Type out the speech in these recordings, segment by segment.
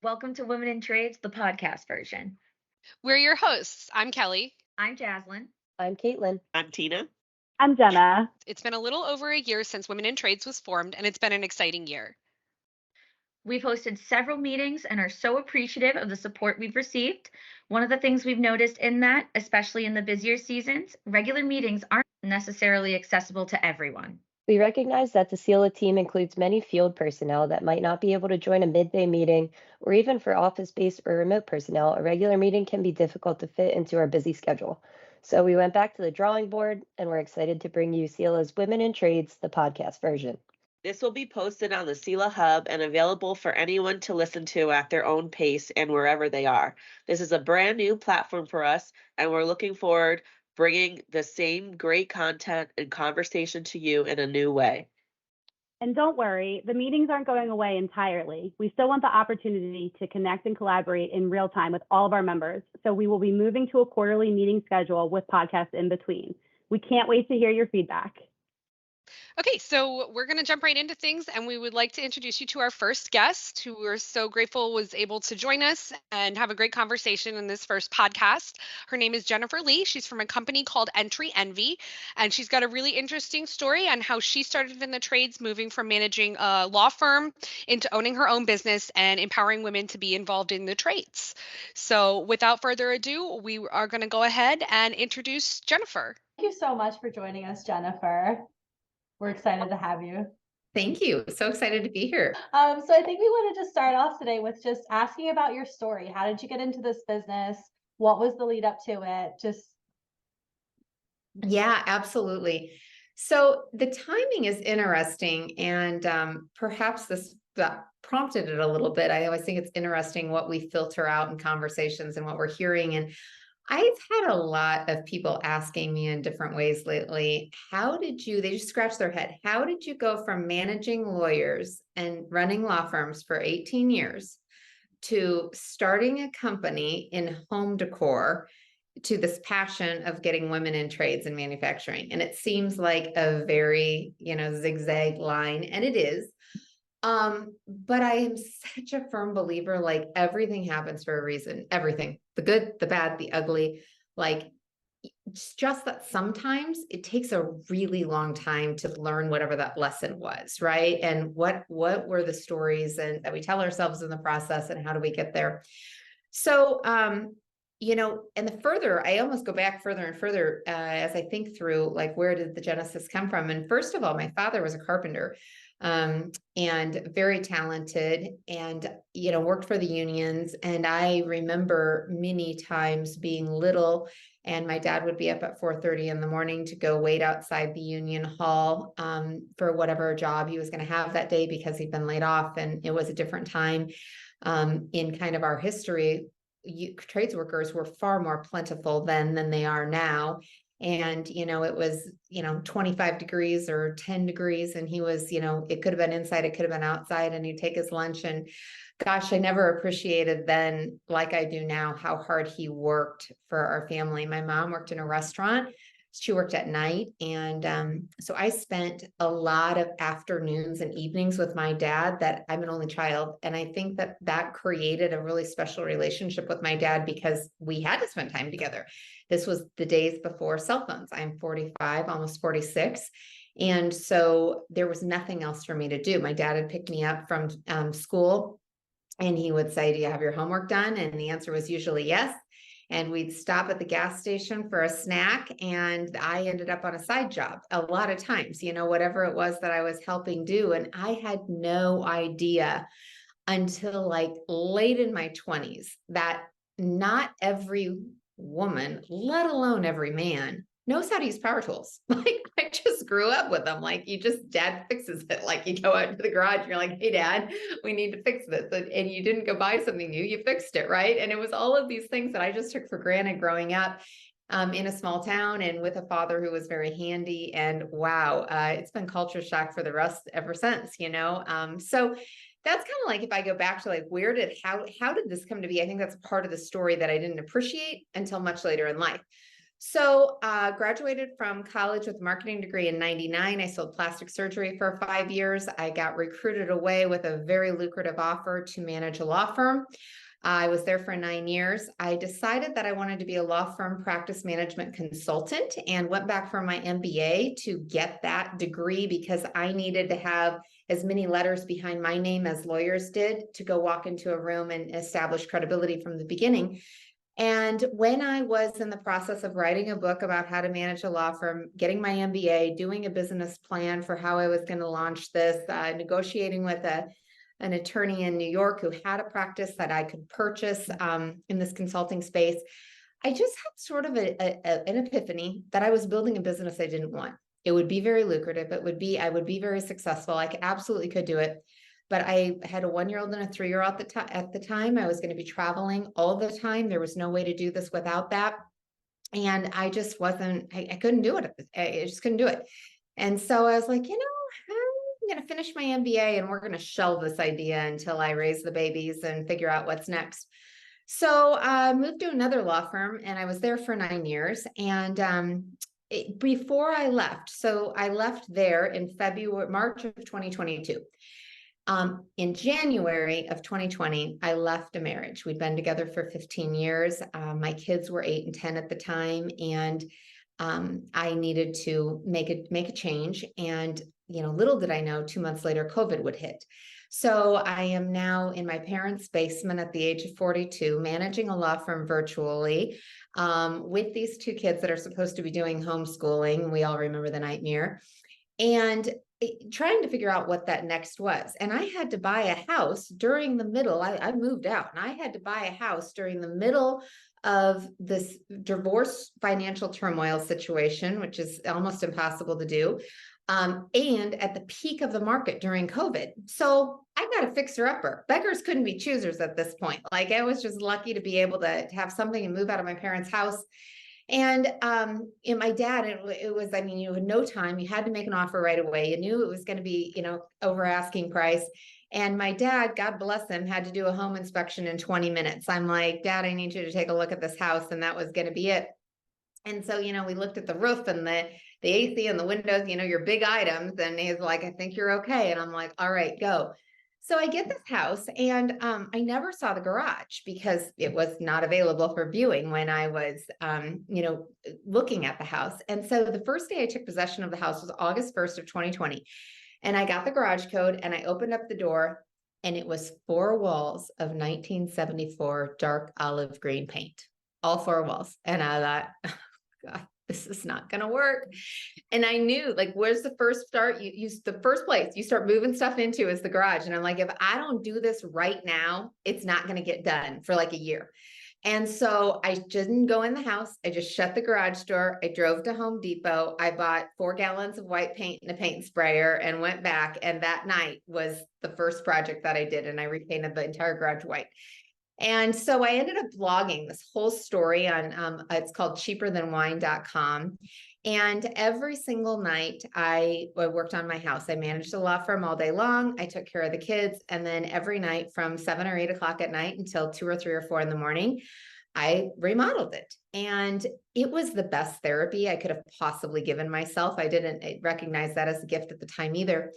Welcome to Women in Trades, the podcast version. We're your hosts. I'm Kelly. I'm Jaslyn. I'm Caitlin. I'm Tina. I'm Jenna. It's been a little over a year since Women in Trades was formed, and it's been an exciting year. We've hosted several meetings and are so appreciative of the support we've received. One of the things we've noticed in that, especially in the busier seasons, regular meetings aren't necessarily accessible to everyone. We recognize that the SEALA team includes many field personnel that might not be able to join a midday meeting, or even for office-based or remote personnel, a regular meeting can be difficult to fit into our busy schedule. So we went back to the drawing board, and we're excited to bring you SEALA's Women in Trades, the podcast version. This will be posted on the SEALA Hub and available for anyone to listen to at their own pace and wherever they are. This is a brand new platform for us, and we're looking forward bringing the same great content and conversation to you in a new way. And don't worry, the meetings aren't going away entirely. We still want the opportunity to connect and collaborate in real time with all of our members. So we will be moving to a quarterly meeting schedule with podcasts in between. We can't wait to hear your feedback. Okay, so we're going to jump right into things, and we would like to introduce you to our first guest, who we're so grateful was able to join us and have a great conversation in this first podcast. Her name is Jennifer Lea. She's from a company called Entry Envy, and she's got a really interesting story on how she started in the trades, moving from managing a law firm into owning her own business and empowering women to be involved in the trades. So without further ado, we are going to go ahead and introduce Jennifer. Thank you so much for joining us, Jennifer. We're excited to have you. Thank you. So excited to be here. So I think we wanted to start off today with just asking about your story. How did you get into this business? What was the lead up to it? Yeah, absolutely. So the timing is interesting, and perhaps that prompted it a little bit. I always think it's interesting what we filter out in conversations and what we're hearing. And I've had a lot of people asking me in different ways lately, they just scratch their head. How did you go from managing lawyers and running law firms for 18 years to starting a company in home decor to this passion of getting women in trades and manufacturing? And it seems like a very, zigzag line, and it is. But I am such a firm believer, like everything happens for a reason, everything, the good, the bad, the ugly, like it's just that sometimes it takes a really long time to learn whatever that lesson was, right? And what were the stories and that we tell ourselves in the process, and how do we get there? So, and I almost go back further and further as I think through, like, where did the genesis come from? And first of all, my father was a carpenter. And very talented, and, worked for the unions. And I remember many times being little, and my dad would be up at 4:30 in the morning to go wait outside the union hall, for whatever job he was going to have that day, because he'd been laid off. And it was a different time, in kind of our history. Trades workers were far more plentiful then than they are now. And, it was, 25 degrees or 10 degrees. And he was, it could have been inside, it could have been outside, and he'd take his lunch. And gosh, I never appreciated then, like I do now, how hard he worked for our family. My mom worked in a restaurant. She worked at night. And so I spent a lot of afternoons and evenings with my dad. That I'm an only child. And I think that created a really special relationship with my dad, because we had to spend time together. This was the days before cell phones. I'm 45, almost 46. And so there was nothing else for me to do. My dad had picked me up from school, and he would say, "Do you have your homework done?" And the answer was usually yes. And we'd stop at the gas station for a snack, and I ended up on a side job a lot of times, whatever it was that I was helping do. And I had no idea until like late in my 20s that not every woman, let alone every man, knows how to use power tools. Like, I just grew up with them. Like, dad fixes it. Like, you go out to the garage and you're like, "Hey, Dad, we need to fix this." And you didn't go buy something new, you fixed it, right? And it was all of these things that I just took for granted growing up in a small town, and with a father who was very handy. And wow, it's been culture shock for the rest ever since, so that's kind of like, if I go back to like, how did this come to be? I think that's part of the story that I didn't appreciate until much later in life. So graduated from college with a marketing degree in 99. I sold plastic surgery for 5 years. I got recruited away with a very lucrative offer to manage a law firm. I was there for 9 years. I decided that I wanted to be a law firm practice management consultant and went back for my MBA to get that degree because I needed to have as many letters behind my name as lawyers did to go walk into a room and establish credibility from the beginning. And when I was in the process of writing a book about how to manage a law firm, getting my MBA, doing a business plan for how I was going to launch this, negotiating with an attorney in New York who had a practice that I could purchase in this consulting space, I just had sort of an epiphany that I was building a business I didn't want. It would be very lucrative. I would be very successful. I absolutely could do it. But I had a 1-year-old and a 3-year-old at the time. I was going to be traveling all the time. There was no way to do this without that. And I just wasn't, I couldn't do it. I just couldn't do it. And so I was like, I'm going to finish my MBA and we're going to shelve this idea until I raise the babies and figure out what's next. So I moved to another law firm and I was there for 9 years. And before I left, so I left there in March of 2022. In January of 2020, I left a marriage. We'd been together for 15 years. My kids were 8 and 10 at the time, and I needed to make a change. And little did I know, 2 months later, COVID would hit. So I am now in my parents' basement at the age of 42, managing a law firm virtually with these 2 kids that are supposed to be doing homeschooling. We all remember the nightmare. And trying to figure out what that next was. And I had to buy a house during the middle. I moved out and I had to buy a house during the middle of this divorce financial turmoil situation, which is almost impossible to do. And at the peak of the market during COVID. So I got a fixer-upper. Beggars couldn't be choosers at this point. Like I was just lucky to be able to have something and move out of my parents' house. And my dad, it was, you had no time. You had to make an offer right away. You knew it was going to be, over asking price. And my dad, God bless him, had to do a home inspection in 20 minutes. I'm like, Dad, I need you to take a look at this house. And that was going to be it. And so, we looked at the roof and the AC and the windows, your big items. And he's like, I think you're okay. And I'm like, all right, go. So I get this house and I never saw the garage because it was not available for viewing when I was, looking at the house. And so the first day I took possession of the house was August 1st of 2020. And I got the garage code and I opened up the door and it was 4 walls of 1974 dark olive green paint, all 4 walls. And I thought, oh, God, this is not going to work. And I knew, like, where's the first start? The first place you start moving stuff into is the garage. And I'm like, if I don't do this right now, it's not going to get done for like a year. And so I didn't go in the house. I just shut the garage door. I drove to Home Depot. I bought 4 gallons of white paint and a paint sprayer and went back. And that night was the first project that I did. And I repainted the entire garage white. And so I ended up blogging this whole story on, it's called cheaperthanwine.com. And every single night I worked on my house. I managed a law firm all day long. I took care of the kids. And then every night from 7 or 8 o'clock at night until 2 or 3 or 4 in the morning, I remodeled it. And it was the best therapy I could have possibly given myself. I didn't recognize that as a gift at the time either.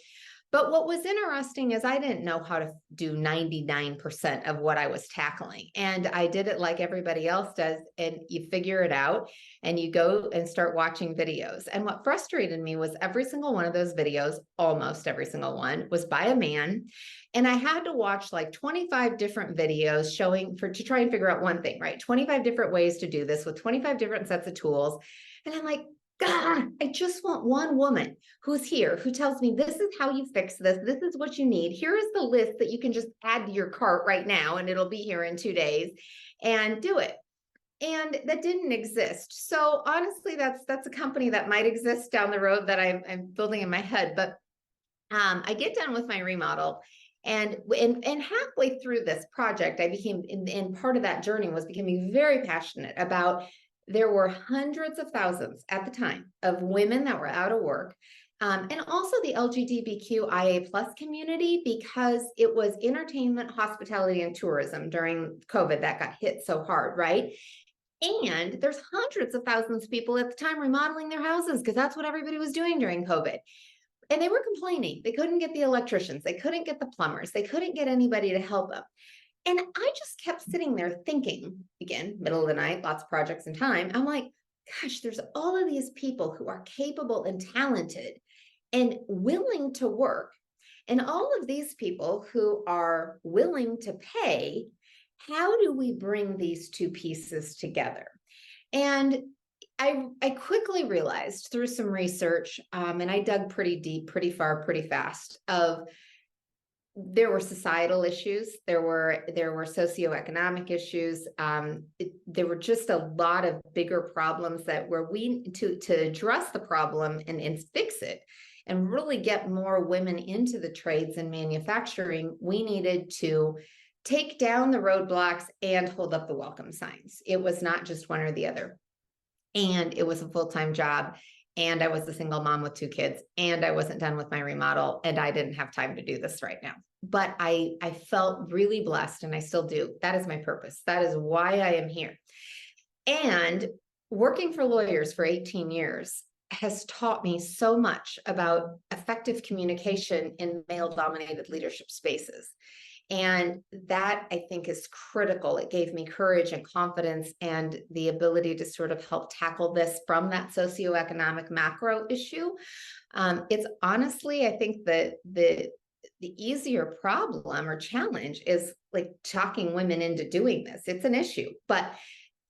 But what was interesting is I didn't know how to do 99% of what I was tackling. And I did it like everybody else does. And you figure it out and you go and start watching videos. And what frustrated me was every single one of those videos, almost every single one, was by a man. And I had to watch like 25 different videos to try and figure out one thing, right? 25 different ways to do this with 25 different sets of tools. And I'm like, God, I just want one woman who's here, who tells me this is how you fix this. This is what you need. Here is the list that you can just add to your cart right now, and it'll be here in 2 days, and do it. And that didn't exist. So honestly, that's a company that might exist down the road that I'm building in my head. But I get done with my remodel. And halfway through this project, I became, and part of that journey was becoming very passionate about. There were hundreds of thousands at the time of women that were out of work, and also the LGBTQIA plus community, because it was entertainment, hospitality, and tourism during COVID that got hit so hard, right? And there's hundreds of thousands of people at the time remodeling their houses because that's what everybody was doing during COVID. And they were complaining. They couldn't get the electricians. They couldn't get the plumbers. They couldn't get anybody to help them. And I just kept sitting there thinking, again, middle of the night, lots of projects and time. I'm like, gosh, there's all of these people who are capable and talented and willing to work. And all of these people who are willing to pay, how do we bring these two pieces together? And I quickly realized through some research, and I dug pretty deep, pretty far, pretty fast, of there were societal issues, there were socioeconomic issues, there were just a lot of bigger problems that were to address the problem and fix it and really get more women into the trades and manufacturing. We needed to take down the roadblocks and hold up the welcome signs. It was not just one or the other. And it was a full-time job. And I was a single mom with 2 kids, and I wasn't done with my remodel, and I didn't have time to do this right now. But I felt really blessed, and I still do. That is my purpose. That is why I am here. And working for lawyers for 18 years has taught me so much about effective communication in male-dominated leadership spaces. And that, I think, is critical. It gave me courage and confidence and the ability to sort of help tackle this from that socioeconomic macro issue. It's honestly, I think that the easier problem or challenge is like talking women into doing this. It's an issue, but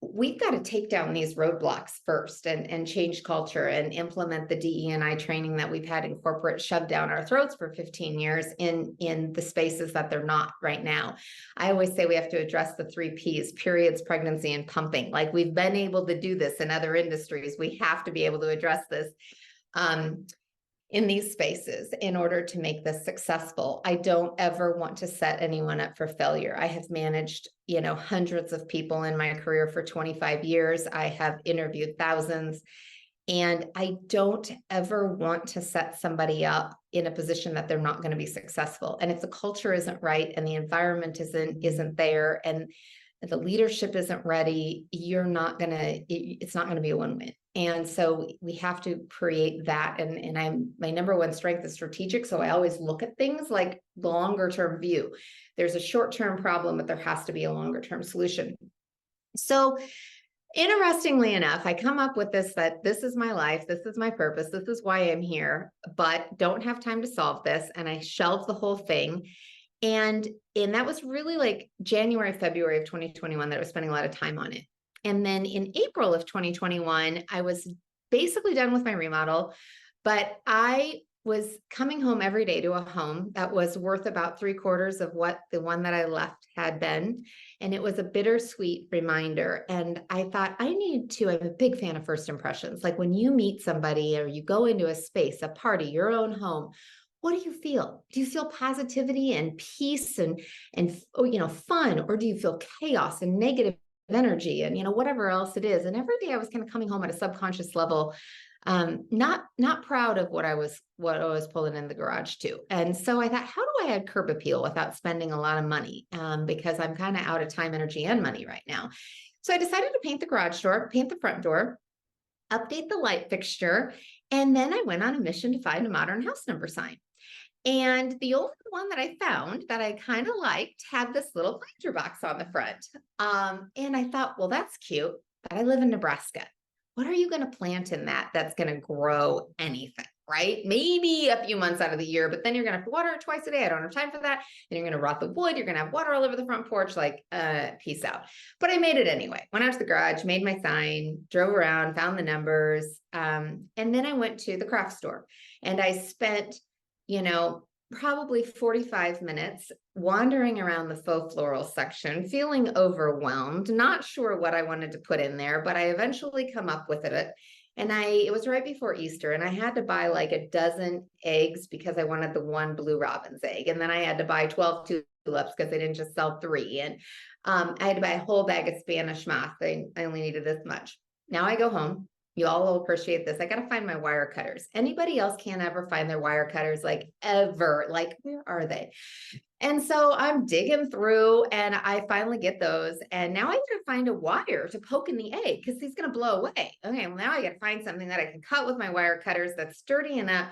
we've got to take down these roadblocks first and change culture and implement the DE&I training that we've had in corporate shoved down our throats for 15 years in the spaces that they're not right now. I always say we have to address the 3 Ps, periods, pregnancy, and pumping. Like, we've been able to do this in other industries. We have to be able to address this in these spaces in order to make this successful. I don't ever want to set anyone up for failure. I have managed, hundreds of people in my career for 25 years. I have interviewed thousands, and I don't ever want to set somebody up in a position that they're not going to be successful. And if the culture isn't right and the environment isn't there and the leadership isn't ready, it's not going to be a win-win. And so we have to create that. And my number one strength is strategic. So I always look at things like longer term view. There's a short-term problem, but there has to be a longer term solution. So interestingly enough, I come up with that this is my life, this is my purpose, this is why I'm here, but don't have time to solve this. And I shelved the whole thing. And that was really like January, February of 2021 that I was spending a lot of time on it. And then in April of 2021, I was basically done with my remodel, but I was coming home every day to a home that was worth about 3/4 of what the one that I left had been. And it was a bittersweet reminder. And I thought, I'm a big fan of first impressions. Like, when you meet somebody or you go into a space, a party, your own home, what do you feel? Do you feel positivity and peace and fun? Or do you feel chaos and negative energy and whatever else it is? And every day I was kind of coming home at a subconscious level, not proud of what I was pulling in the garage too. And so I thought, how do I add curb appeal without spending a lot of money? Because I'm kind of out of time, energy, and money right now. So I decided to paint the garage door, paint the front door, update the light fixture, and then I went on a mission to find a modern house number sign. And the only one that I found that I kind of liked had this little planter box on the front. And I thought, well, that's cute, but I live in Nebraska. What are you going to plant in that's going to grow anything, right? Maybe a few months out of the year, but then you're going to have to water it twice a day. I don't have time for that. Then you're going to rot the wood. You're going to have water all over the front porch, peace out. But I made it anyway. Went out to the garage, made my sign, drove around, found the numbers. And then I went to the craft store, and I spent probably 45 minutes wandering around the faux floral section, feeling overwhelmed, not sure what I wanted to put in there, but I eventually come up with it. And it was right before Easter, and I had to buy like a dozen eggs because I wanted the one blue robin's egg. And then I had to buy 12 tulips because they didn't just sell 3. And I had to buy a whole bag of Spanish moss. I only needed this much. Now I go home. You all will appreciate this. I got to find my wire cutters. Anybody else can't ever find their wire cutters, ever. Where are they? And so I'm digging through and I finally get those. And now I gotta find a wire to poke in the egg because he's gonna blow away. Okay, well, now I gotta find something that I can cut with my wire cutters that's sturdy enough.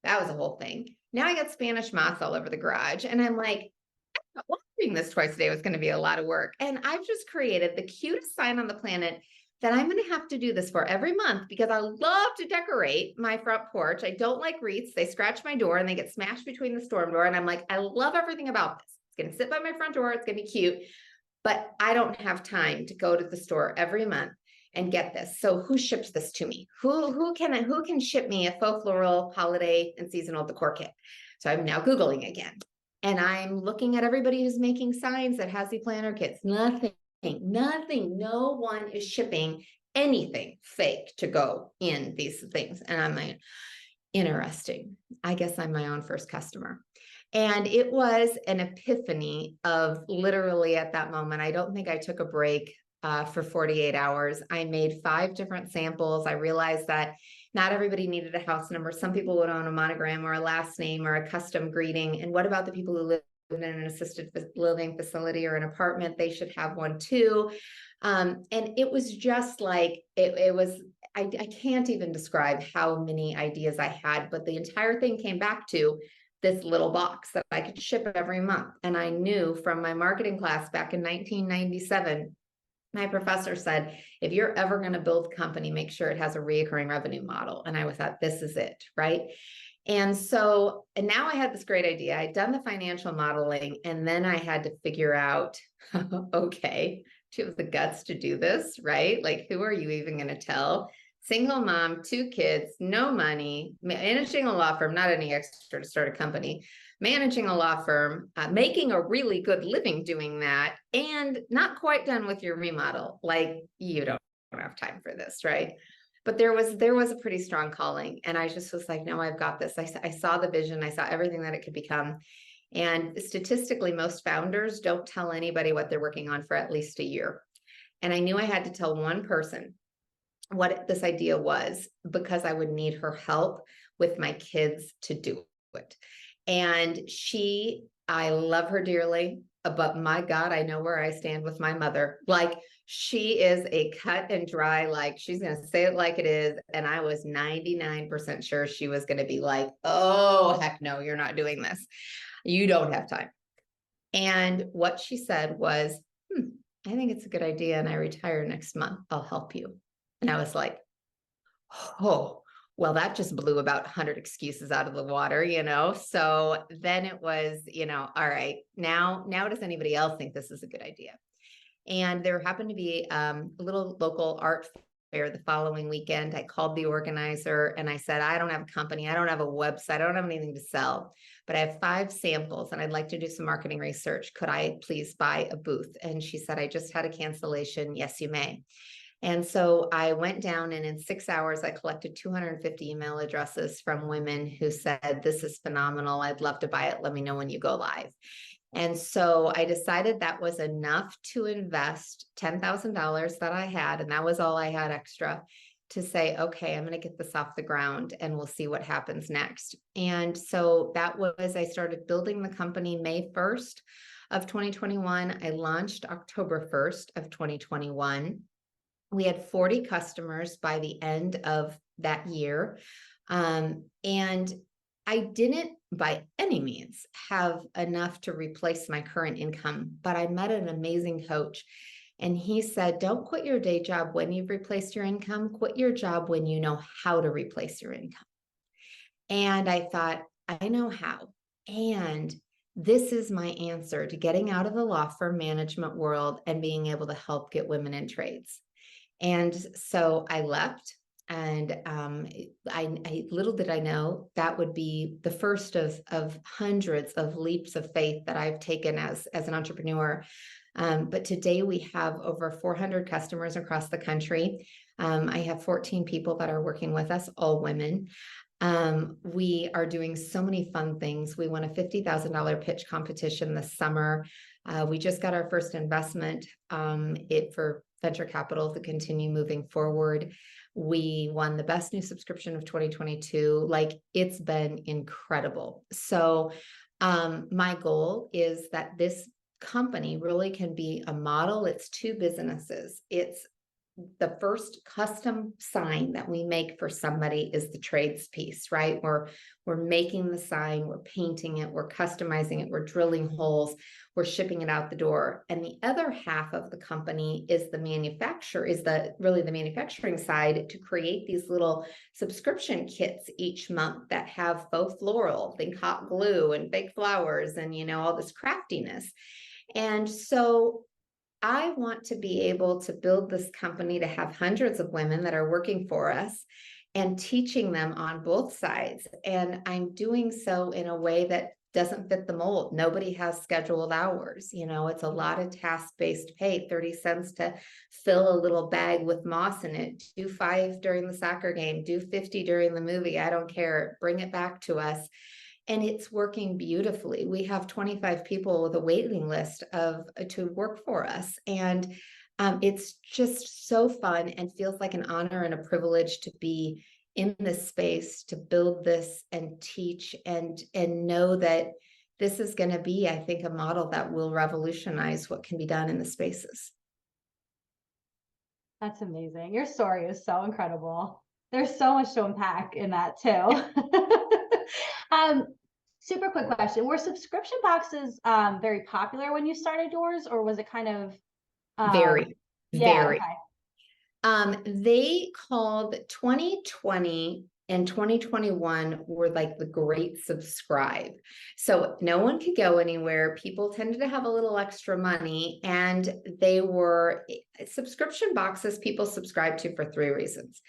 That was a whole thing. Now I got Spanish moss all over the garage. And I'm like, watering this twice a day was going to be a lot of work. And I've just created the cutest sign on the planet that I'm going to have to do this for every month because I love to decorate my front porch. I don't like wreaths. They scratch my door and they get smashed between the storm door. And I'm like, I love everything about this. It's going to sit by my front door. It's going to be cute, but I don't have time to go to the store every month and get this. So who ships this to me? Who can ship me a faux floral holiday and seasonal decor kit? So I'm now Googling again. And I'm looking at everybody who's making signs that has the planner kits. Nothing. No one is shipping anything fake to go in these things. And I'm like, interesting. I guess I'm my own first customer. And it was an epiphany of literally at that moment. I don't think I took a break for 48 hours. I made 5 different samples. I realized that not everybody needed a house number. Some people would own a monogram or a last name or a custom greeting. And what about the people who live in an assisted living facility or an apartment? They should have one too. And it was just like, it was, I can't even describe how many ideas I had, but the entire thing came back to this little box that I could ship every month. And I knew from my marketing class back in 1997, my professor said, if you're ever going to build a company, make sure it has a reoccurring revenue model. And I thought, this is it, right? And so, and now I had this great idea. I'd done the financial modeling, and then I had to figure out, okay, do you have the guts to do this, right? Like, who are you even going to tell? Single mom, 2 kids, no money, managing a law firm, not any extra to start a company, managing a law firm, making a really good living doing that, and not quite done with your remodel. Like, you don't have time for this, right? But there was a pretty strong calling. And I just was like, no, I've got this. I saw the vision. I saw everything that it could become. And statistically, most founders don't tell anybody what they're working on for at least a year. And I knew I had to tell one person what this idea was because I would need her help with my kids to do it. And I love her dearly, but my God, I know where I stand with my mother. Like, she is a cut and dry, like, she's going to say it like it is. And I was 99% sure she was going to be like, oh, heck no, you're not doing this. You don't have time. And what she said was, I think it's a good idea. And I retire next month. I'll help you. And I was like, oh, well, that just blew about 100 excuses out of the water, So then it was, all right, now does anybody else think this is a good idea? And there happened to be a little local art fair the following weekend. I called the organizer and I said, I don't have a company. I don't have a website. I don't have anything to sell, but I have 5 samples and I'd like to do some marketing research. Could I please buy a booth? And she said, I just had a cancellation. Yes, you may. And so I went down, and in 6 hours, I collected 250 email addresses from women who said, this is phenomenal. I'd love to buy it. Let me know when you go live. And so I decided that was enough to invest $10,000 that I had, and that was all I had extra, to say, okay, I'm going to get this off the ground and we'll see what happens next. And so I started building the company May 1st of 2021. I launched October 1st of 2021. We had 40 customers by the end of that year. And I didn't by any means have enough to replace my current income, but I met an amazing coach. And he said, don't quit your day job when you've replaced your income, quit your job when you know how to replace your income. And I thought, I know how. And this is my answer to getting out of the law firm management world and being able to help get women in trades. And so I left, and I little did I know that would be the first of hundreds of leaps of faith that I've taken as an entrepreneur. But today we have over 400 customers across the country. I have 14 people that are working with us, all women. We are doing so many fun things. We won a $50,000 pitch competition this summer. We just got our first investment for venture capital to continue moving forward. We won the best new subscription of 2022. Like, it's been incredible. So My goal is that this company really can be a model. It's two businesses. It's the first custom sign that we make for somebody is the trades piece, right? We're making the sign, we're painting it, we're customizing it, we're drilling holes, we're shipping it out the door. And the other half of the company is the really the manufacturing side, to create these little subscription kits each month that have faux floral, think hot glue and fake flowers and, all this craftiness. And so I want to be able to build this company to have hundreds of women that are working for us and teaching them on both sides. And I'm doing so in a way that doesn't fit the mold. Nobody has scheduled hours. It's a lot of task-based pay, 30 cents to fill a little bag with moss in it, do 5 during the soccer game, do 50 during the movie. I don't care. Bring it back to us. And it's working beautifully. We have 25 people with a waiting list to work for us. And it's just so fun and feels like an honor and a privilege to be in this space, to build this and teach and know that this is going to be, I think, a model that will revolutionize what can be done in the spaces. That's amazing. Your story is so incredible. There's so much to unpack in that too. Super quick question. Were subscription boxes very popular when you started yours, or was it kind of very, yeah, very. Okay. They called 2020 and 2021 were like the great subscribe. So no one could go anywhere. People tended to have a little extra money, and they were subscription boxes people subscribe to for 3 reasons.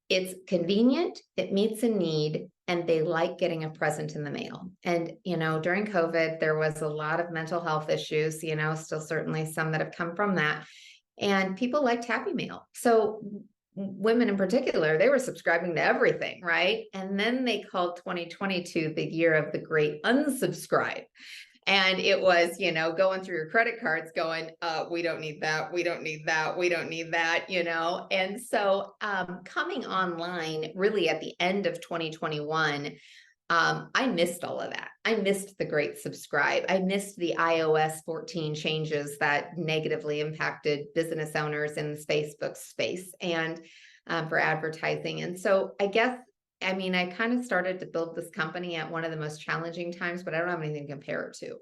It's convenient, it meets a need, and they like getting a present in the mail. And, during COVID, there was a lot of mental health issues, still certainly some that have come from that. And people liked Happy Mail. So women in particular, they were subscribing to everything, right? And then they called 2022 the year of the great unsubscribe. And it was, going through your credit cards going, we don't need that. We don't need that. We don't need that, And so coming online really at the end of 2021, I missed all of that. I missed the great subscribe. I missed the iOS 14 changes that negatively impacted business owners in the Facebook space and for advertising. And so I kind of started to build this company at one of the most challenging times, but I don't have anything to compare it to.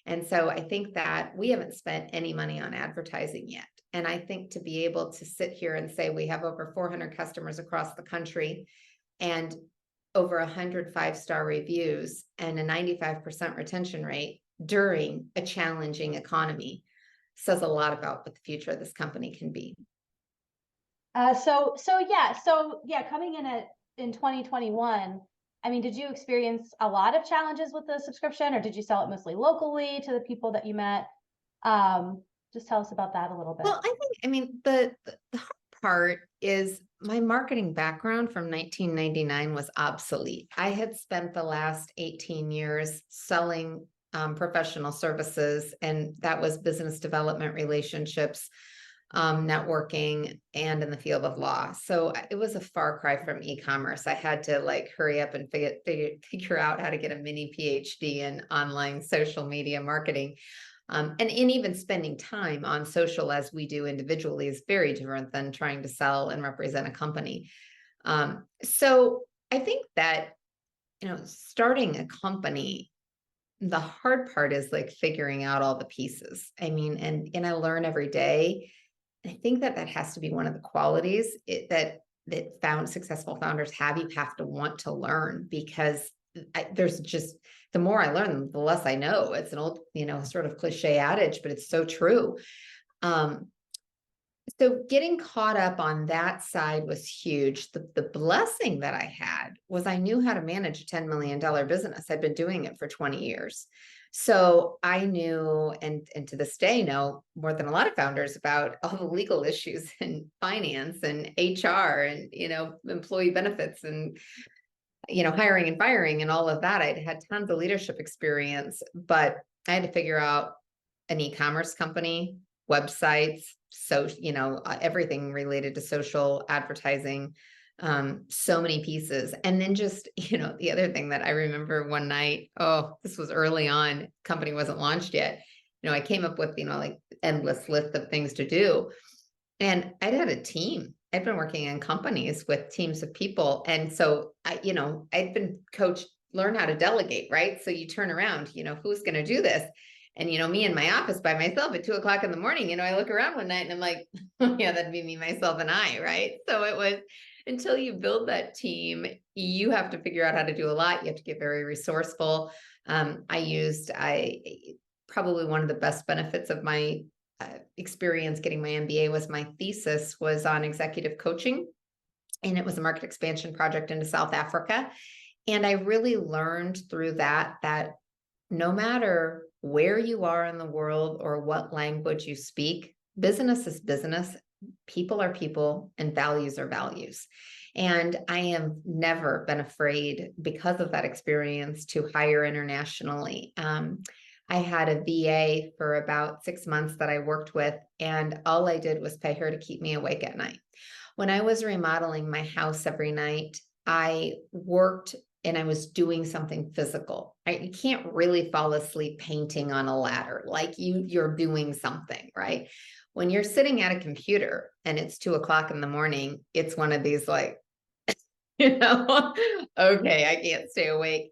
And so I think that we haven't spent any money on advertising yet. And I think to be able to sit here and say we have over 400 customers across the country and over 100 5-star reviews and a 95% retention rate during a challenging economy says a lot about what the future of this company can be. So coming in 2021, I mean, did you experience a lot of challenges with the subscription, or did you sell it mostly locally to the people that you met? Just tell us about that a little bit. Well, the hard part is my marketing background from 1999 was obsolete. I had spent the last 18 years selling professional services, and that was business development, relationships, networking, and in the field of law. So it was a far cry from e-commerce. I had to hurry up and figure out how to get a mini PhD in online social media marketing. And even spending time on social as we do individually is very different than trying to sell and represent a company. So I think that, starting a company, the hard part is figuring out all the pieces. And I learn every day. I think that has to be one of the qualities that successful founders have. You have to want to learn, because there's just, the more I learn, the less I know. It's an old, sort of cliche adage, but it's so true. So getting caught up on that side was huge. The blessing that I had was I knew how to manage a $10 million business. I'd been doing it for 20 years. So I knew, and to this day know more than a lot of founders about all the legal issues and finance and HR and, employee benefits and, hiring and firing and all of that. I'd had tons of leadership experience, but I had to figure out an e-commerce company, websites, so, everything related to social advertising, So many pieces. And then just, the other thing that I remember one night, this was early on, company wasn't launched yet. I came up with, like endless list of things to do. And I'd had a team. I'd been working in companies with teams of people. And so I'd been coached, learn how to delegate, right? So you turn around, who's going to do this? And, me in my office by myself at 2:00 in the morning, I look around one night and I'm like, oh, yeah, that'd be me, myself, and I, right? So it was, until you build that team, you have to figure out how to do a lot. You have to get very resourceful. Probably one of the best benefits of my experience getting my MBA was my thesis was on executive coaching. And it was a market expansion project into South Africa. And I really learned through that no matter where you are in the world or what language you speak, business is business, people are people, and values are values. And I have never been afraid, because of that experience, to hire internationally. I had a VA for about 6 months that I worked with, and all I did was pay her to keep me awake at night. When I was remodeling my house every night, I worked and I was doing something physical. You can't really fall asleep painting on a ladder. Like you're doing something, right? When you're sitting at a computer and it's 2:00 in the morning, it's one of these like, okay, I can't stay awake.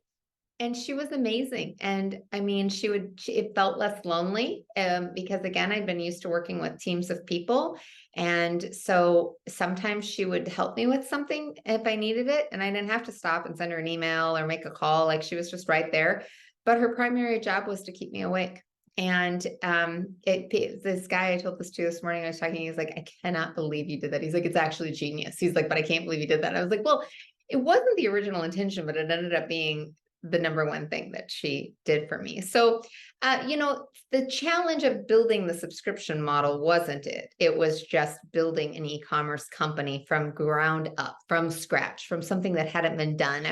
And she was amazing. And I mean, it felt less lonely because, again, I'd been used to working with teams of people. And so sometimes she would help me with something if I needed it. And I didn't have to stop and send her an email or make a call. Like, she was just right there. But her primary job was to keep me awake. And this guy I told this to this morning, I was talking, he's like, I cannot believe you did that. He's like, it's actually genius. He's like, but I can't believe you did that. I was like, well, it wasn't the original intention, but it ended up being the number one thing that she did for me. So, the challenge of building the subscription model wasn't it. It was just building an e-commerce company from ground up, from scratch, from something that hadn't been done.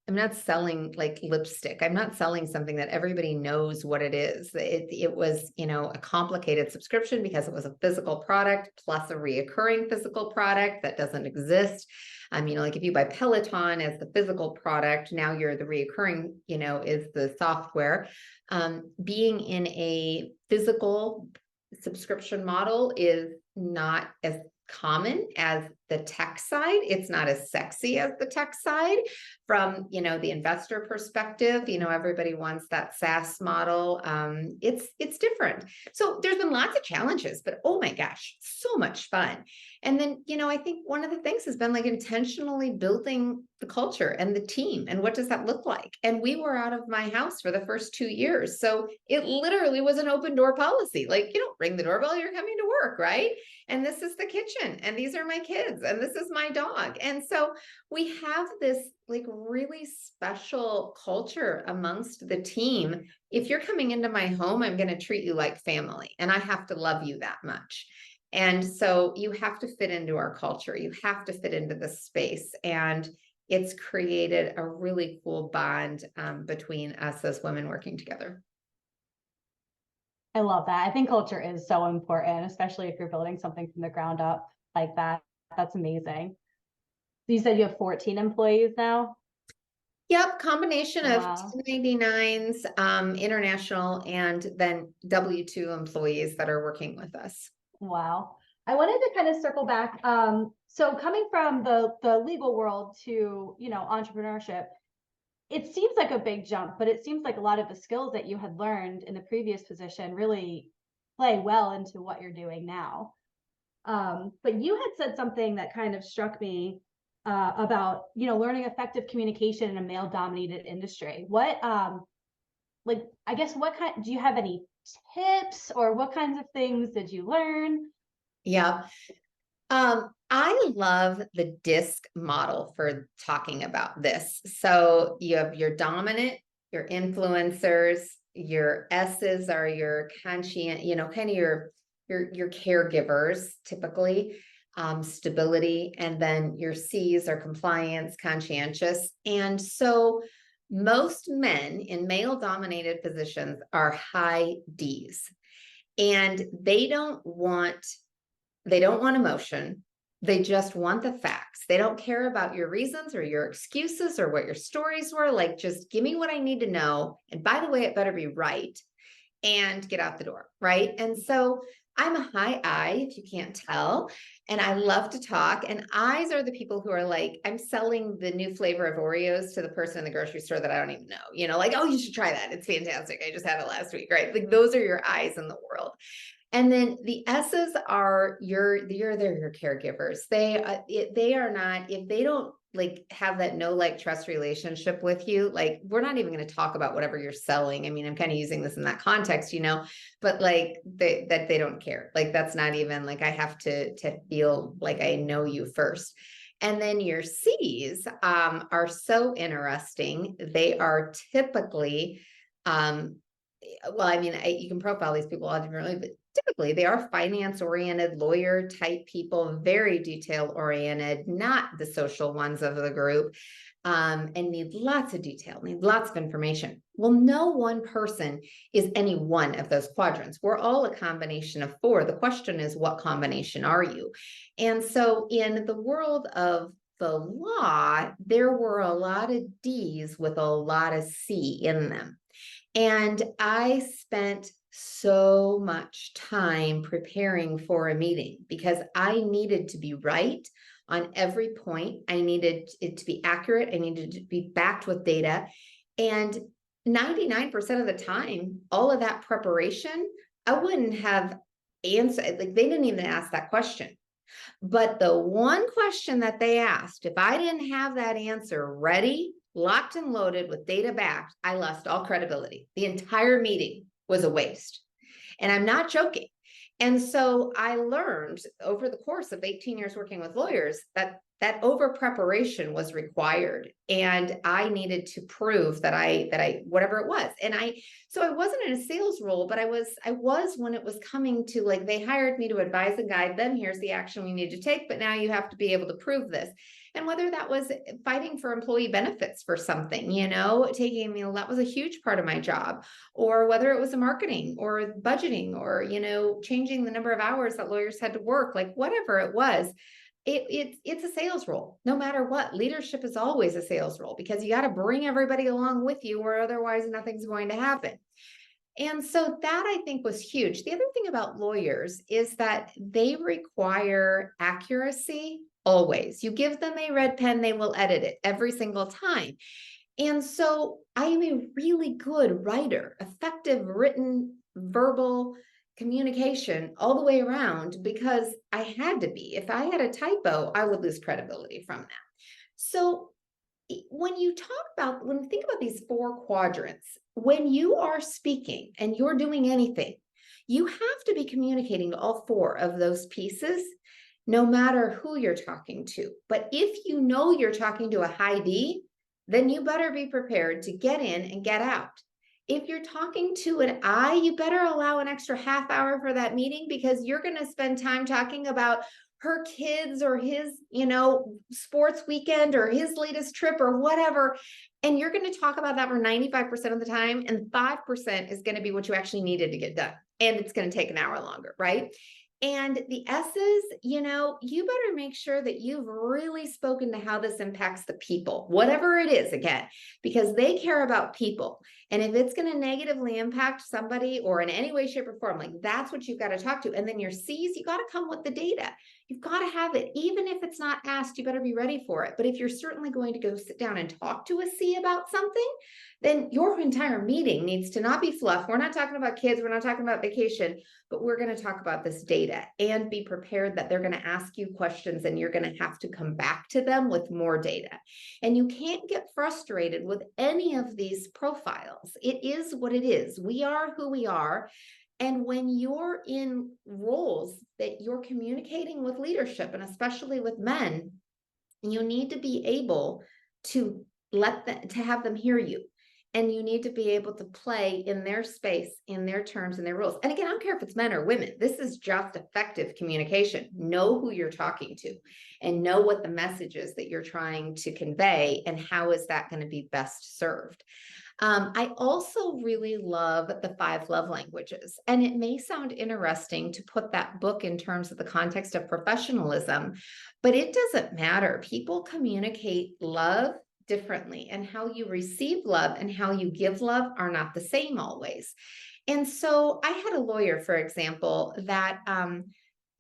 I'm not selling like lipstick. I'm not selling something that everybody knows what it is. It was, a complicated subscription because it was a physical product plus a reoccurring physical product that doesn't exist. Like if you buy Peloton as the physical product, now you're the reoccurring, is the software. Being in a physical subscription model is not as common as the tech side. It's not as sexy as the tech side from, the investor perspective. Everybody wants that SaaS model. It's different. So there's been lots of challenges, but oh my gosh, so much fun. And then, I think one of the things has been like intentionally building the culture and the team. And what does that look like? And we were out of my house for the first 2 years. So it literally was an open door policy. Like, you don't ring the doorbell, you're coming to work, right? And this is the kitchen, and these are my kids, and this is my dog. And so we have this like really special culture amongst the team. If you're coming into my home, I'm going to treat you like family, and I have to love you that much. And so you have to fit into our culture. You have to fit into the space. And it's created a really cool bond between us as women working together. I love that. I think culture is so important, especially if you're building something from the ground up like that. That's amazing. You said you have 14 employees now? Yep, combination of Wow. 1099s, international, and then W-2 employees that are working with us. Wow. I wanted to kind of circle back. So coming from the legal world to, entrepreneurship, it seems like a big jump, but it seems like a lot of the skills that you had learned in the previous position really play well into what you're doing now. But you had said something that kind of struck me about, learning effective communication in a male-dominated industry. What, I guess, do you have any tips, or what kinds of things did you learn? Yeah. I love the DISC model for talking about this. So you have your dominant, your influencers, your S's are your conscient, kind of your caregivers, typically, stability, and then your C's are compliance, conscientious. And so most men in male dominated positions are high D's, and they don't want emotion. They just want the facts. They don't care about your reasons or your excuses or what your stories were. Like, just give me what I need to know. And by the way, it better be right, and get out the door. Right. And so I'm a high I, if you can't tell, and I love to talk. And I's are the people who are like, I'm selling the new flavor of Oreos to the person in the grocery store that I don't even know, like, oh, you should try that. It's fantastic. I just had it last week. Right. Like, those are your I's in the world. And then the S's are they're your caregivers. They are not, if they don't like have that know, like, trust relationship with you, like, we're not even going to talk about whatever you're selling. I mean, I'm kind of using this in that context, but like that they don't care. Like, that's not even like, I have to feel like I know you first. And then your C's are so interesting. They are typically, well, I mean, you can profile these people all differently, but typically they are finance oriented, lawyer type people, very detail oriented, not the social ones of the group, and need lots of detail, need lots of information. Well, no one person is any one of those quadrants. We're all a combination of four. The question is, what combination are you? And so in the world of the law, there were a lot of D's with a lot of C in them. And I spent so much time preparing for a meeting because I needed to be right on every point. I needed it to be accurate. I needed to be backed with data. And 99% of the time, all of that preparation, I wouldn't have answered. Like, they didn't even ask that question. But the one question that they asked, if I didn't have that answer ready, locked and loaded with data backed, I lost all credibility. The entire meeting was a waste. And I'm not joking. And so I learned over the course of 18 years working with lawyers that over preparation was required. And I needed to prove that I whatever it was. And so I wasn't in a sales role, but I was when it was coming to, like, they hired me to advise and guide them. Here's the action we need to take, but now you have to be able to prove this. And whether that was fighting for employee benefits for something, that was a huge part of my job, or whether it was a marketing or budgeting or, changing the number of hours that lawyers had to work, like whatever it was, it's a sales role. No matter what, leadership is always a sales role because you got to bring everybody along with you or otherwise nothing's going to happen. And so that, I think, was huge. The other thing about lawyers is that they require accuracy always. You give them a red pen, they will edit it every single time. And so I am a really good writer, effective written, verbal communication all the way around because I had to be. If I had a typo, I would lose credibility from that. So when you think about these four quadrants, when you are speaking and you're doing anything, you have to be communicating to all four of those pieces, no matter who you're talking to. But if you know you're talking to a high D, then you better be prepared to get in and get out. If you're talking to an I, you better allow an extra half hour for that meeting because you're going to spend time talking about her kids or his, sports weekend or his latest trip or whatever. And you're going to talk about that for 95% of the time. And 5% is going to be what you actually needed to get done. And it's going to take an hour longer, right? And the S's, you better make sure that you've really spoken to how this impacts the people, whatever it is, again, because they care about people. And if it's going to negatively impact somebody or in any way, shape, or form, like, that's what you've got to talk to. And then your C's, you got to come with the data. You've got to have it. Even if it's not asked, you better be ready for it. But if you're certainly going to go sit down and talk to a C about something, then your entire meeting needs to not be fluff. We're not talking about kids. We're not talking about vacation, but we're going to talk about this data and be prepared that they're going to ask you questions and you're going to have to come back to them with more data. And you can't get frustrated with any of these profiles. It is what it is. We are who we are. And when you're in roles that you're communicating with leadership, and especially with men, you need to be able to have them hear you. And you need to be able to play in their space, in their terms, and their rules. And again, I don't care if it's men or women. This is just effective communication. Know who you're talking to and know what the message is that you're trying to convey and how is that going to be best served. I also really love the 5 love languages. And it may sound interesting to put that book in terms of the context of professionalism, but it doesn't matter. People communicate love differently, and how you receive love and how you give love are not the same always. And so I had a lawyer, for example, that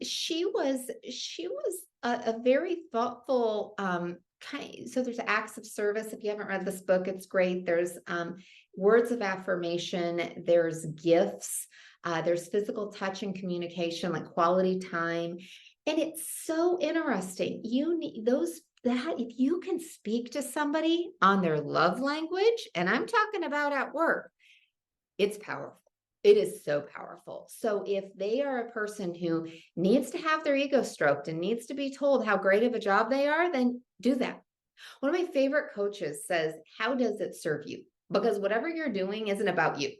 she was a very thoughtful kind. So there's acts of service. If you haven't read this book, it's great. There's words of affirmation. There's gifts. There's physical touch and communication, like quality time. And it's so interesting. You need those, that if you can speak to somebody on their love language, and I'm talking about at work, it's powerful. It is so powerful. So if they are a person who needs to have their ego stroked and needs to be told how great of a job they are, then do that. One of my favorite coaches says, how does it serve you? Because whatever you're doing isn't about you.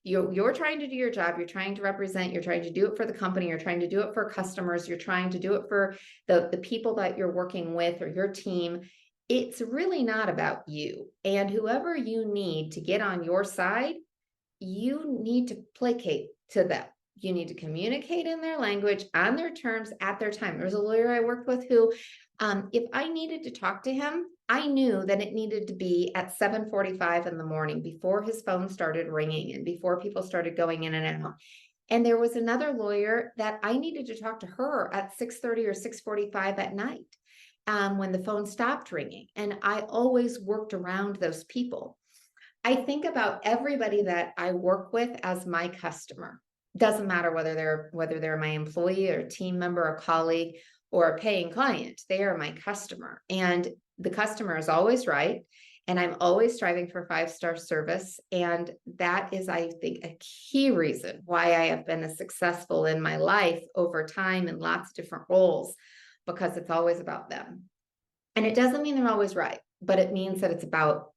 You're trying to do your job. You're trying to represent. You're trying to do it for the company. You're trying to do it for customers. You're trying to do it for the people that you're working with or your team. It's really not about you. And whoever you need to get on your side, you need to placate to them. You need to communicate in their language, on their terms, at their time. There was a lawyer I worked with who, if I needed to talk to him, I knew that it needed to be at 7:45 in the morning, before his phone started ringing and before people started going in and out. And there was another lawyer that I needed to talk to her at 6:30 or 6:45 at night, when the phone stopped ringing. And I always worked around those people. I think about everybody that I work with as my customer. Doesn't matter whether they're my employee or team member or colleague or a paying client. They are my customer, and the customer is always right. And I'm always striving for 5-star service. And that is, I think, a key reason why I have been as successful in my life over time in lots of different roles, because it's always about them. And it doesn't mean they're always right, but it means that it's about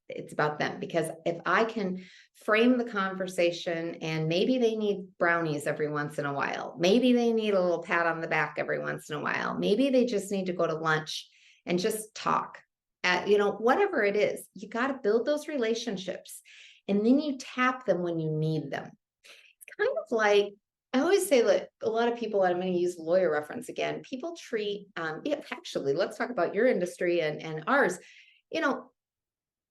them. Because if I can frame the conversation, and maybe they need brownies every once in a while, maybe they need a little pat on the back every once in a while, maybe they just need to go to lunch and just talk, whatever it is, you got to build those relationships, and then you tap them when you need them. It's kind of like, I always say that a lot of people, and I'm going to use lawyer reference again, people treat, actually, let's talk about your industry and ours,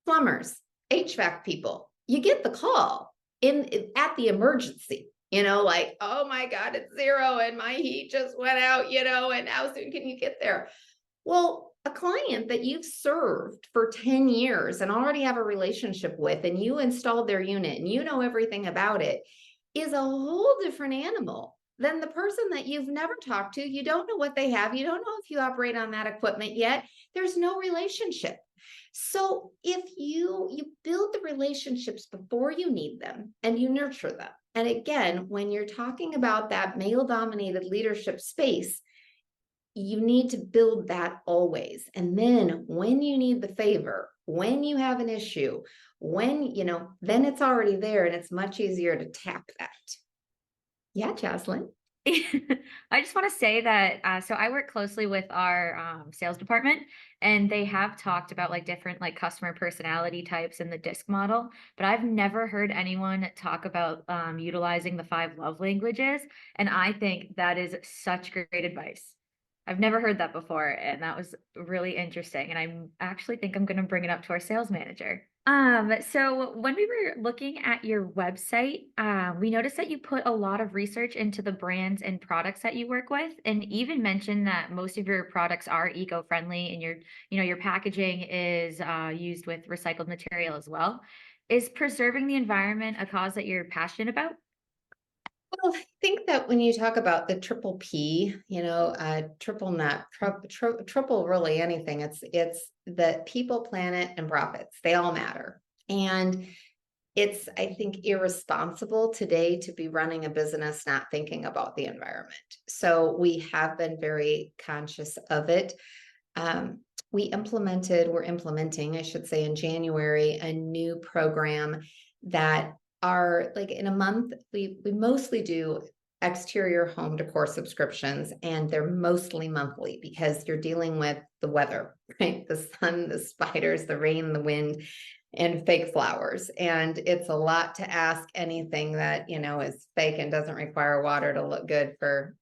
plumbers, HVAC people, you get the call at the emergency, like, oh my God, it's 0 and my heat just went out, and how soon can you get there? Well, a client that you've served for 10 years and already have a relationship with, and you installed their unit and you know everything about it, is a whole different animal than the person that you've never talked to. You don't know what they have. You don't know if you operate on that equipment yet. There's no relationship. So if you build the relationships before you need them, and you nurture them. And again, when you're talking about that male-dominated leadership space, you need to build that always. And then when you need the favor, when you have an issue, then it's already there, and it's much easier to tap that. Yeah, Jocelyn. I just want to say that so I work closely with our sales department, and they have talked about like different like customer personality types in the DISC model, but I've never heard anyone talk about utilizing the 5 love languages, and I think that is such great advice. I've never heard that before, and that was really interesting, and I actually think I'm going to bring it up to our sales manager. So when we were looking at your website, we noticed that you put a lot of research into the brands and products that you work with, and even mentioned that most of your products are eco-friendly, and your packaging is used with recycled material as well. Is preserving the environment a cause that you're passionate about? Well, I think that when you talk about the triple P, triple nut, triple really anything, it's the people, planet, and profits. They all matter. And it's, I think, irresponsible today to be running a business not thinking about the environment. So we have been very conscious of it. We're implementing, I should say, in January, a new program that are like in a month. We mostly do exterior home decor subscriptions, and they're mostly monthly because you're dealing with the weather, right? The sun, the spiders, the rain, the wind. and fake flowers. And it's a lot to ask anything that, is fake and doesn't require water to look good for,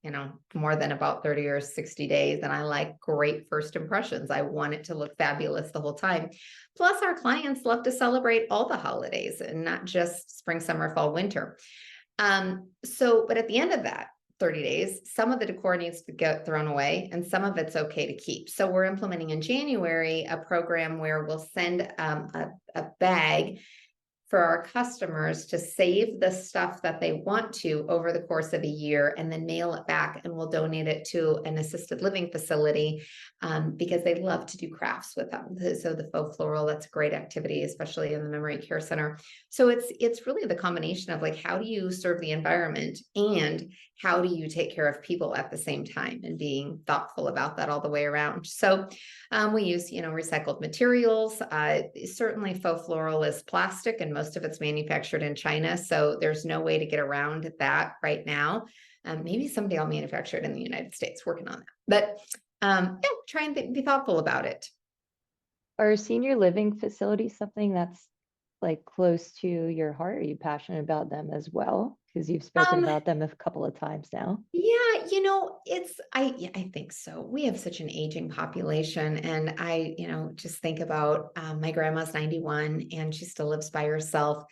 more than about 30 or 60 days. And I like great first impressions. I want it to look fabulous the whole time. Plus, our clients love to celebrate all the holidays and not just spring, summer, fall, winter. But at the end of that 30 days, some of the decor needs to get thrown away and some of it's okay to keep. So we're implementing in January a program where we'll send a bag for our customers to save the stuff that they want to over the course of a year and then mail it back, and we'll donate it to an assisted living facility because they love to do crafts with them. So the faux floral, that's a great activity, especially in the memory care center. So it's really the combination of like, how do you serve the environment and how do you take care of people at the same time, and being thoughtful about that all the way around. So we use, recycled materials. Certainly faux floral is plastic and most of it's manufactured in China. So there's no way to get around that right now. Maybe someday I'll manufacture it in the United States, working on that. But try and be thoughtful about it. Are senior living facilities something that's like close to your heart? Are you passionate about them as well? Because you've spoken about them a couple of times now. Yeah, I think so. We have such an aging population, and I, just think about my grandma's 91 and she still lives by herself.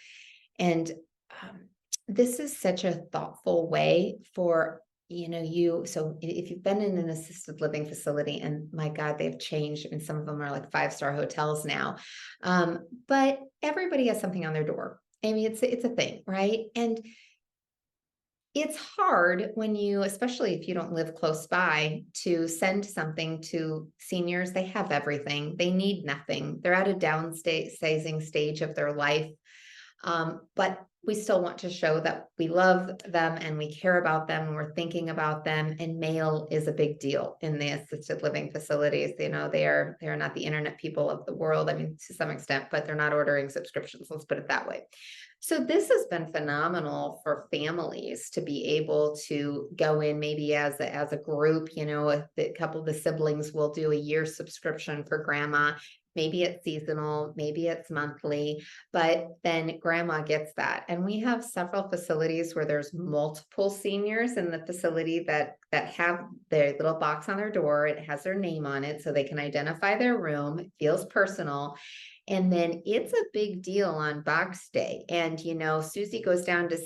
And this is such a thoughtful way for so if you've been in an assisted living facility, and my God, they've changed, and some of them are like 5-star hotels now. But everybody has something on their door. I mean, it's a thing, right? And it's hard when especially if you don't live close by, to send something to seniors. They have everything. They need nothing. They're at a downsizing stage of their life. But we still want to show that we love them and we care about them and we're thinking about them. And mail is a big deal in the assisted living facilities. They are not the internet people of the world. I mean, to some extent, but they're not ordering subscriptions. Let's put it that way. So this has been phenomenal for families to be able to go in maybe as a group. A couple of the siblings will do a year subscription for grandma. Maybe it's seasonal, maybe it's monthly, but then grandma gets that. And we have several facilities where there's multiple seniors in the facility that have their little box on their door. It has their name on it so they can identify their room. It feels personal. And then it's a big deal on box day. And, Susie goes down to,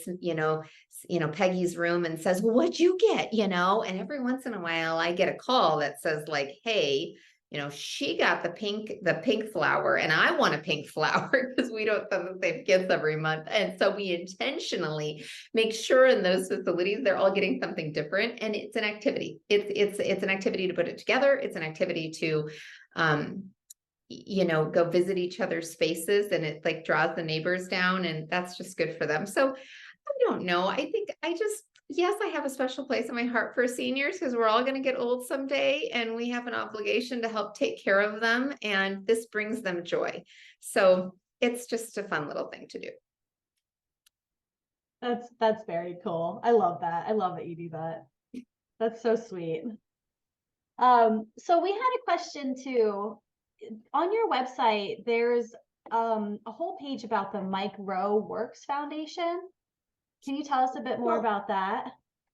Peggy's room and says, well, what'd you get? And every once in a while I get a call that says like, hey, she got the pink flower and I want a pink flower, because we don't have the same gifts every month. And so we intentionally make sure in those facilities, they're all getting something different. And it's an activity. It's an activity to put it together. It's an activity to, go visit each other's spaces, and it like draws the neighbors down, and that's just good for them. So I don't know. I think yes, I have a special place in my heart for seniors, because we're all going to get old someday and we have an obligation to help take care of them. And this brings them joy. So it's just a fun little thing to do. That's very cool. I love that. I love that you do that. That's so sweet. So we had a question too. On your website, there's a whole page about the Mike Rowe Works Foundation. Can you tell us a bit more about that?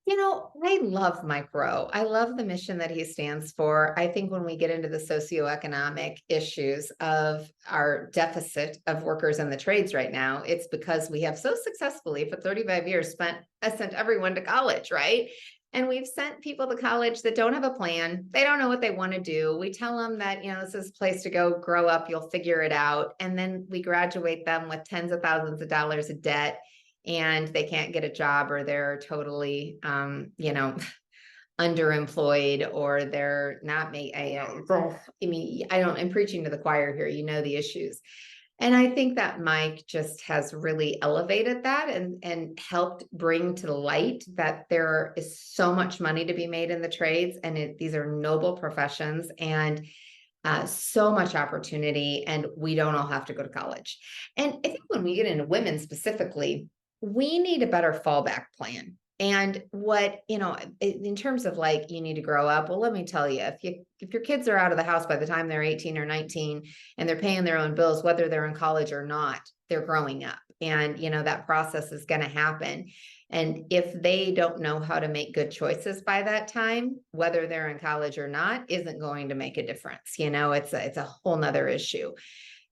I love Mike Rowe. I love the mission that he stands for. I think when we get into the socioeconomic issues of our deficit of workers in the trades right now, it's because we have so successfully for 35 years sent everyone to college, right? And we've sent people to college that don't have a plan. They don't know what they want to do. We tell them that, this is a place to go, grow up, you'll figure it out. And then we graduate them with tens of thousands of dollars of debt, and they can't get a job, or they're totally, underemployed, or they're not I'm preaching to the choir here, the issues. And I think that Mike just has really elevated that and helped bring to light that there is so much money to be made in the trades, and these are noble professions, and so much opportunity, and we don't all have to go to college. And I think when we get into women specifically, we need a better fallback plan. And what, in terms of like, you need to grow up. Well, let me tell you, if your kids are out of the house by the time they're 18 or 19 and they're paying their own bills, whether they're in college or not, they're growing up. And, that process is going to happen. And if they don't know how to make good choices by that time, whether they're in college or not, isn't going to make a difference. It's a whole nother issue.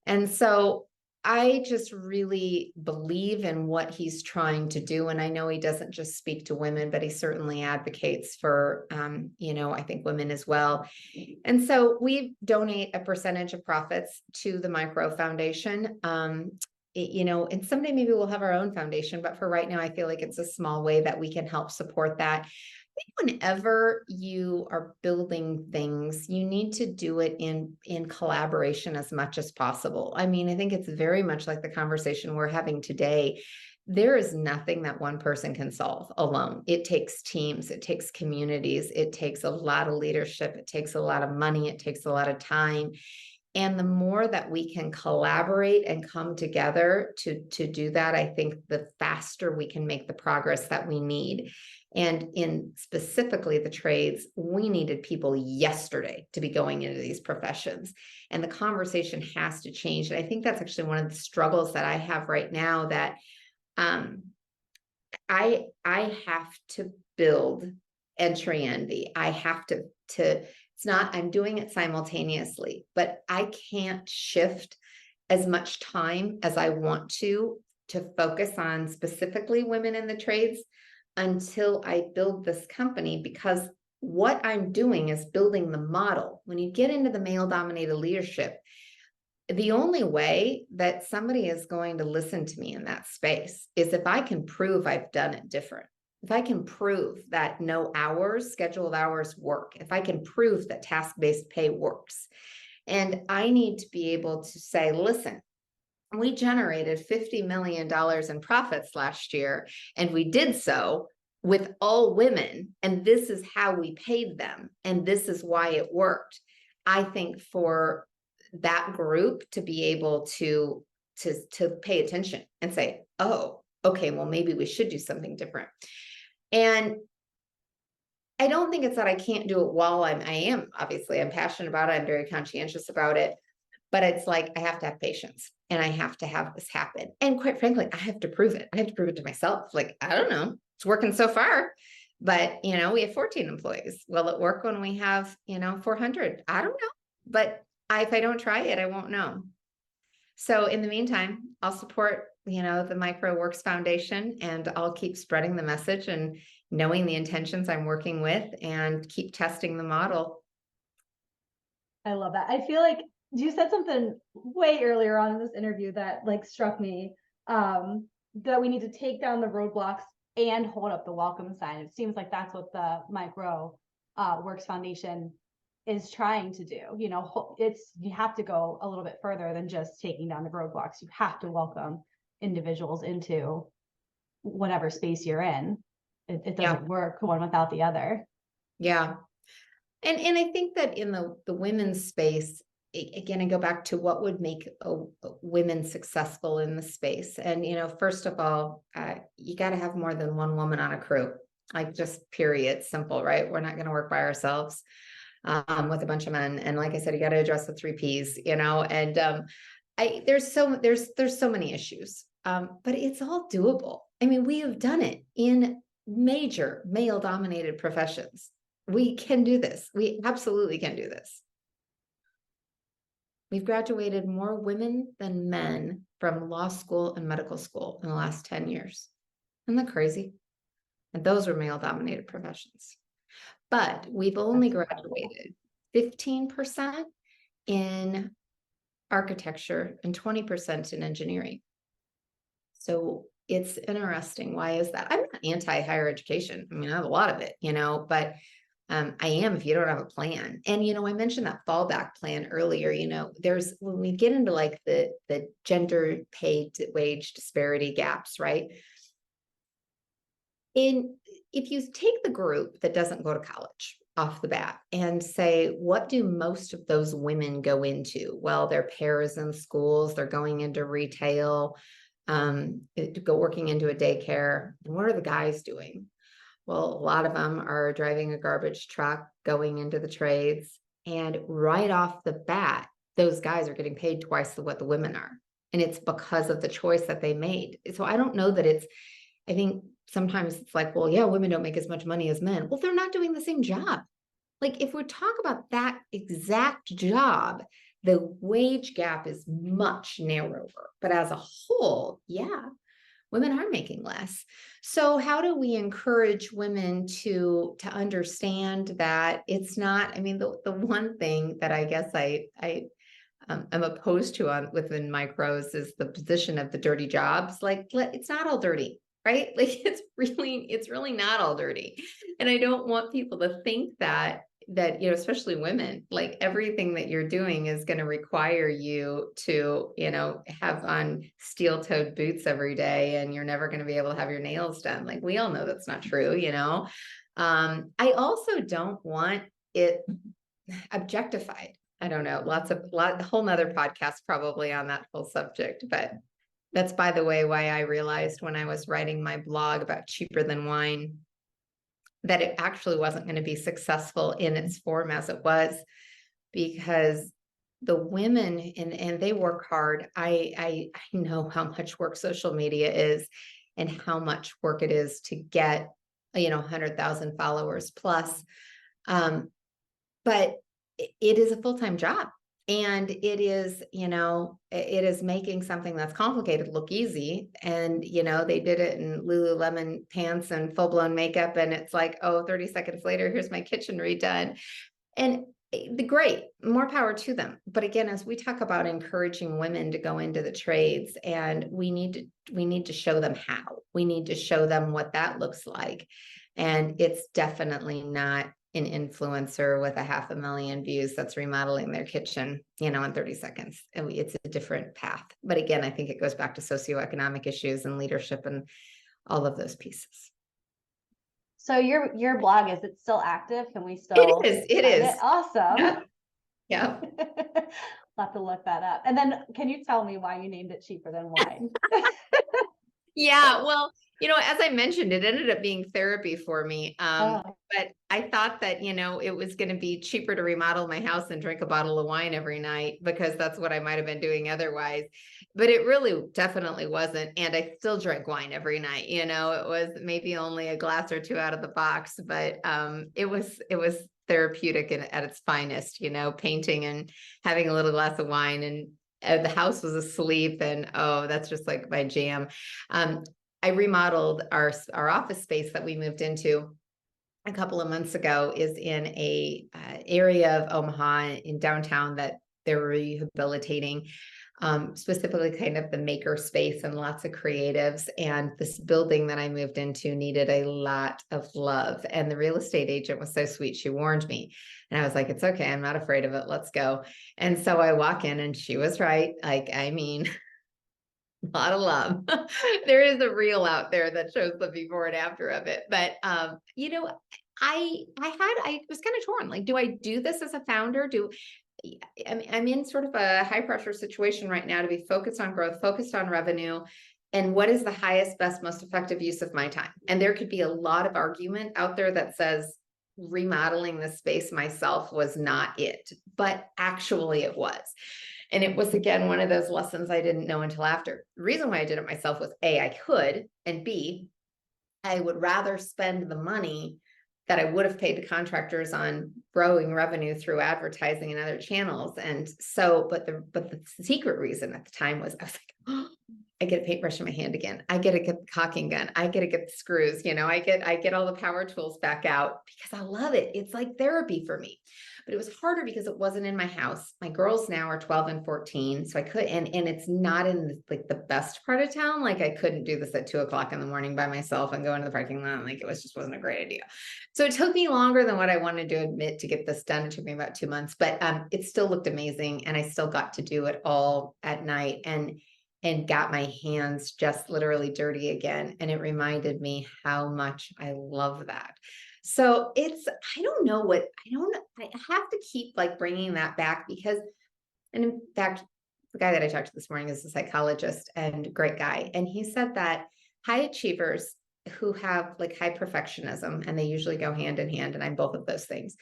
And so I just really believe in what he's trying to do. And I know he doesn't just speak to women, but he certainly advocates for, I think women as well. And so we donate a percentage of profits to the Micro Foundation. And someday maybe we'll have our own foundation, but for right now, I feel like it's a small way that we can help support that. I think whenever you are building things, you need to do it in collaboration as much as possible. I mean, I think it's very much like the conversation we're having today. There is nothing that one person can solve alone. It takes teams, it takes communities, it takes a lot of leadership, it takes a lot of money, it takes a lot of time. And the more that we can collaborate and come together to do that, I think the faster we can make the progress that we need. And in specifically the trades, we needed people yesterday to be going into these professions. And the conversation has to change. And I think that's actually one of the struggles that I have right now, that I have to build entry envy. I have to it's not, I'm doing it simultaneously, but I can't shift as much time as I want to focus on specifically women in the trades until I build this company, because what I'm doing is building the model. When you get into the male-dominated leadership, the only way that somebody is going to listen to me in that space is if I can prove I've done it different. If I can prove that no hours, scheduled hours work, if I can prove that task-based pay works, and I need to be able to say, listen, we generated $50 million in profits last year, and we did so with all women, and this is how we paid them, and this is why it worked. I think for that group to be able to pay attention and say, oh, okay, well, maybe we should do something different. And I don't think it's that I can't do it while I'm passionate about it. I'm very conscientious about it, but it's like, I have to have patience and I have to have this happen. And quite frankly, I have to prove it. I have to prove it to myself. Like, I don't know, it's working so far, but we have 14 employees. Will it work when we have, 400? I don't know, but if I don't try it, I won't know. So in the meantime, I'll support, the Micro Works Foundation, and I'll keep spreading the message and knowing the intentions I'm working with and keep testing the model. I love that. I feel like you said something way earlier on in this interview that like struck me, that we need to take down the roadblocks and hold up the welcome sign. It seems like that's what the Micro Works Foundation is trying to do. You have to go a little bit further than just taking down the roadblocks. You have to welcome individuals into whatever space you're in. It doesn't work one without the other. Yeah. And I think that in the women's space, again, I go back to what would make women successful in the space. And, first of all, you got to have more than one woman on a crew, like just period, simple, right? We're not going to work by ourselves with a bunch of men. And like I said, you got to address the 3 Ps, and there's so many issues, but it's all doable. I mean, we have done it in major male dominated professions. We can do this. We absolutely can do this. We've graduated more women than men from law school and medical school in the last 10 years. Isn't that crazy? And those were male dominated professions. But we've only graduated 15% in architecture and 20% in engineering. So it's interesting. Why is that? I'm not anti-higher education. I mean, I have a lot of it, but I am if you don't have a plan. And, I mentioned that fallback plan earlier, when we get into like the gender pay to wage disparity gaps, right? If you take the group that doesn't go to college off the bat and say, what do most of those women go into? Well, their pairs in schools, they're going into retail, working into a daycare. And what are the guys doing? Well, a lot of them are driving a garbage truck, going into the trades, and right off the bat, those guys are getting paid twice what the women are. And it's because of the choice that they made. So I don't know that I think sometimes it's like, well, yeah, women don't make as much money as men. Well, they're not doing the same job. Like if we talk about that exact job, the wage gap is much narrower. But as a whole, yeah, women are making less. So how do we encourage women to understand that it's not, I mean, the one thing that I guess I'm opposed to on within micros is the position of the dirty jobs. Like it's not all dirty, right? Like it's really not all dirty. And I don't want people to think that especially women, like everything that you're doing is going to require you to, have on steel-toed boots every day and you're never going to be able to have your nails done. Like we all know that's not true, I also don't want it objectified. I don't know, a whole nother podcast probably on that whole subject, but that's, by the way, why I realized when I was writing my blog about cheaper than wine, that it actually wasn't going to be successful in its form as it was, because the women and they work hard. I know how much work social media is and how much work it is to get, 100,000 followers plus. But it is a full-time job. And it is, it is making something that's complicated look easy. And, they did it in Lululemon pants and full-blown makeup. And it's like, oh, 30 seconds later, here's my kitchen redone. And the great, more power to them. But again, as we talk about encouraging women to go into the trades, and we need to show them how. We need to show them what that looks like. And it's definitely not an influencer with 500,000 views that's remodeling their kitchen, in 30 seconds. And it's a different path. But again, I think it goes back to socioeconomic issues and leadership and all of those pieces. So your blog, is it still active? Can we still? It find is. Awesome. Yeah. I'll have to look that up. And then can you tell me why you named it Cheaper Than Wine? Yeah, well, as I mentioned, it ended up being therapy for me. But I thought that, it was going to be cheaper to remodel my house and drink a bottle of wine every night, because that's what I might have been doing otherwise. But it really definitely wasn't. And I still drank wine every night. It was maybe only a glass or two out of the box, but it was therapeutic at its finest, painting and having a little glass of wine, and the house was asleep, and that's just like my jam. I remodeled our office space that we moved into a couple of months ago. Is in a area of Omaha in downtown that they're rehabilitating, specifically kind of the maker space and lots of creatives. And this building that I moved into needed a lot of love. And the real estate agent was so sweet. She warned me, and I was like, it's okay, I'm not afraid of it. Let's go. And so I walk in, and she was right. Like, I mean, a lot of love. There is a reel out there that shows the before and after of it. But I was kind of torn. Like, do I do this as a founder? I'm in sort of a high pressure situation right now to be focused on growth, focused on revenue, and what is the highest, best, most effective use of my time? And there could be a lot of argument out there that says remodeling the space myself was not it, but actually it was. And it was, again, one of those lessons I didn't know until after. The reason why I did it myself was A, I could, and B, I would rather spend the money that I would have paid to contractors on growing revenue through advertising and other channels. And so, but the secret reason at the time was I was like, oh, I get a paintbrush in my hand again. I get to get the caulking gun. I get to get the screws. I get all the power tools back out because I love it. It's like therapy for me. But it was harder because it wasn't in my house. My girls now are 12 and 14. So I could, and it's not in the best part of town. Like I couldn't do this at 2:00 in the morning by myself and go into the parking lot. Like it wasn't a great idea. So it took me longer than what I wanted to admit to get this done. It took me about 2 months, but it still looked amazing. And I still got to do it all at night and got my hands just literally dirty again. And it reminded me how much I love that. So I have to keep bringing that back because, and in fact, the guy that I talked to this morning is a psychologist and great guy. And he said that high achievers who have like high perfectionism, and they usually go hand in hand, and I'm both of those things.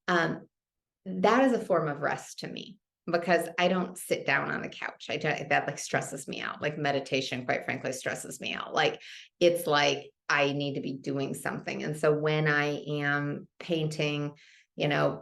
That is a form of rest to me, because I don't sit down on the couch. That like stresses me out. Like meditation, quite frankly, stresses me out. Like it's like I need to be doing something. And so when I am painting,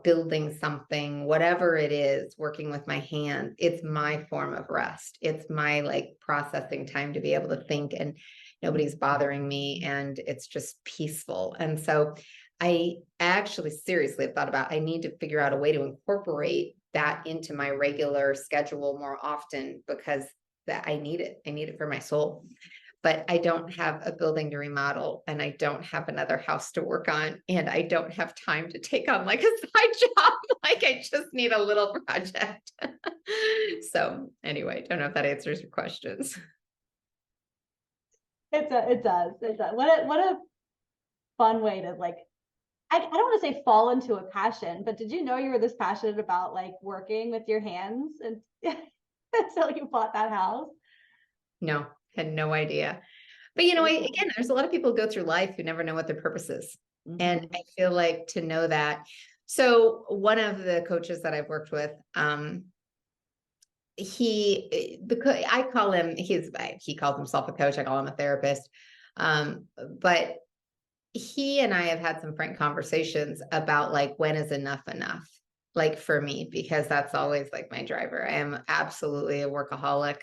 building something, whatever it is, working with my hands, it's my form of rest. It's my like processing time to be able to think, and nobody's bothering me, and it's just peaceful. And so I actually seriously have thought about, I need to figure out a way to incorporate that into my regular schedule more often, because that I need it. I need it for my soul. But I don't have a building to remodel, and I don't have another house to work on, and I don't have time to take on like a side job. Like I just need a little project. So anyway, don't know if that answers your questions. It does. What a fun way to like, I don't want to say fall into a passion, but did you know you were this passionate about like working with your hands and until you bought that house? No, had no idea. But again, there's a lot of people who go through life who never know what their purpose is. Mm-hmm. And I feel like to know that. So one of the coaches that I've worked with, I call him, he calls himself a coach. I call him a therapist. But he and I have had some frank conversations about like, when is enough, like for me, because that's always like my driver. I am absolutely a workaholic.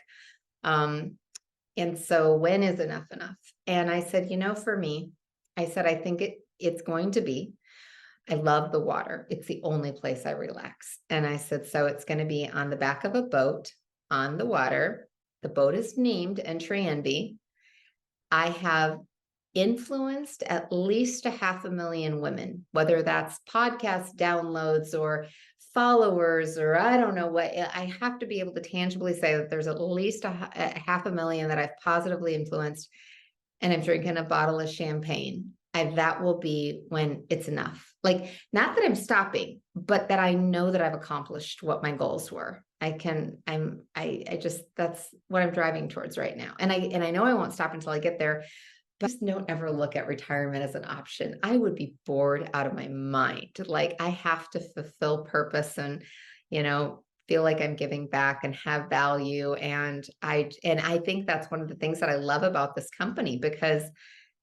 And so when is enough? And I said, for me, I said, I think it's going to be, I love the water. It's the only place I relax. And I said, so it's going to be on the back of a boat on the water. The boat is named Entry Envy. I have influenced at least 500,000 women, whether that's podcast downloads or followers, or I don't know what. I have to be able to tangibly say that there's at least a 500,000 that I've positively influenced, and I'm drinking a bottle of champagne. That will be when it's enough. Like, not that I'm stopping, but that I know that I've accomplished what my goals were. I just, that's what I'm driving towards right now. And I know I won't stop until I get there, but just don't ever look at retirement as an option. I would be bored out of my mind. Like, I have to fulfill purpose and, feel like I'm giving back and have value. And I think that's one of the things that I love about this company, because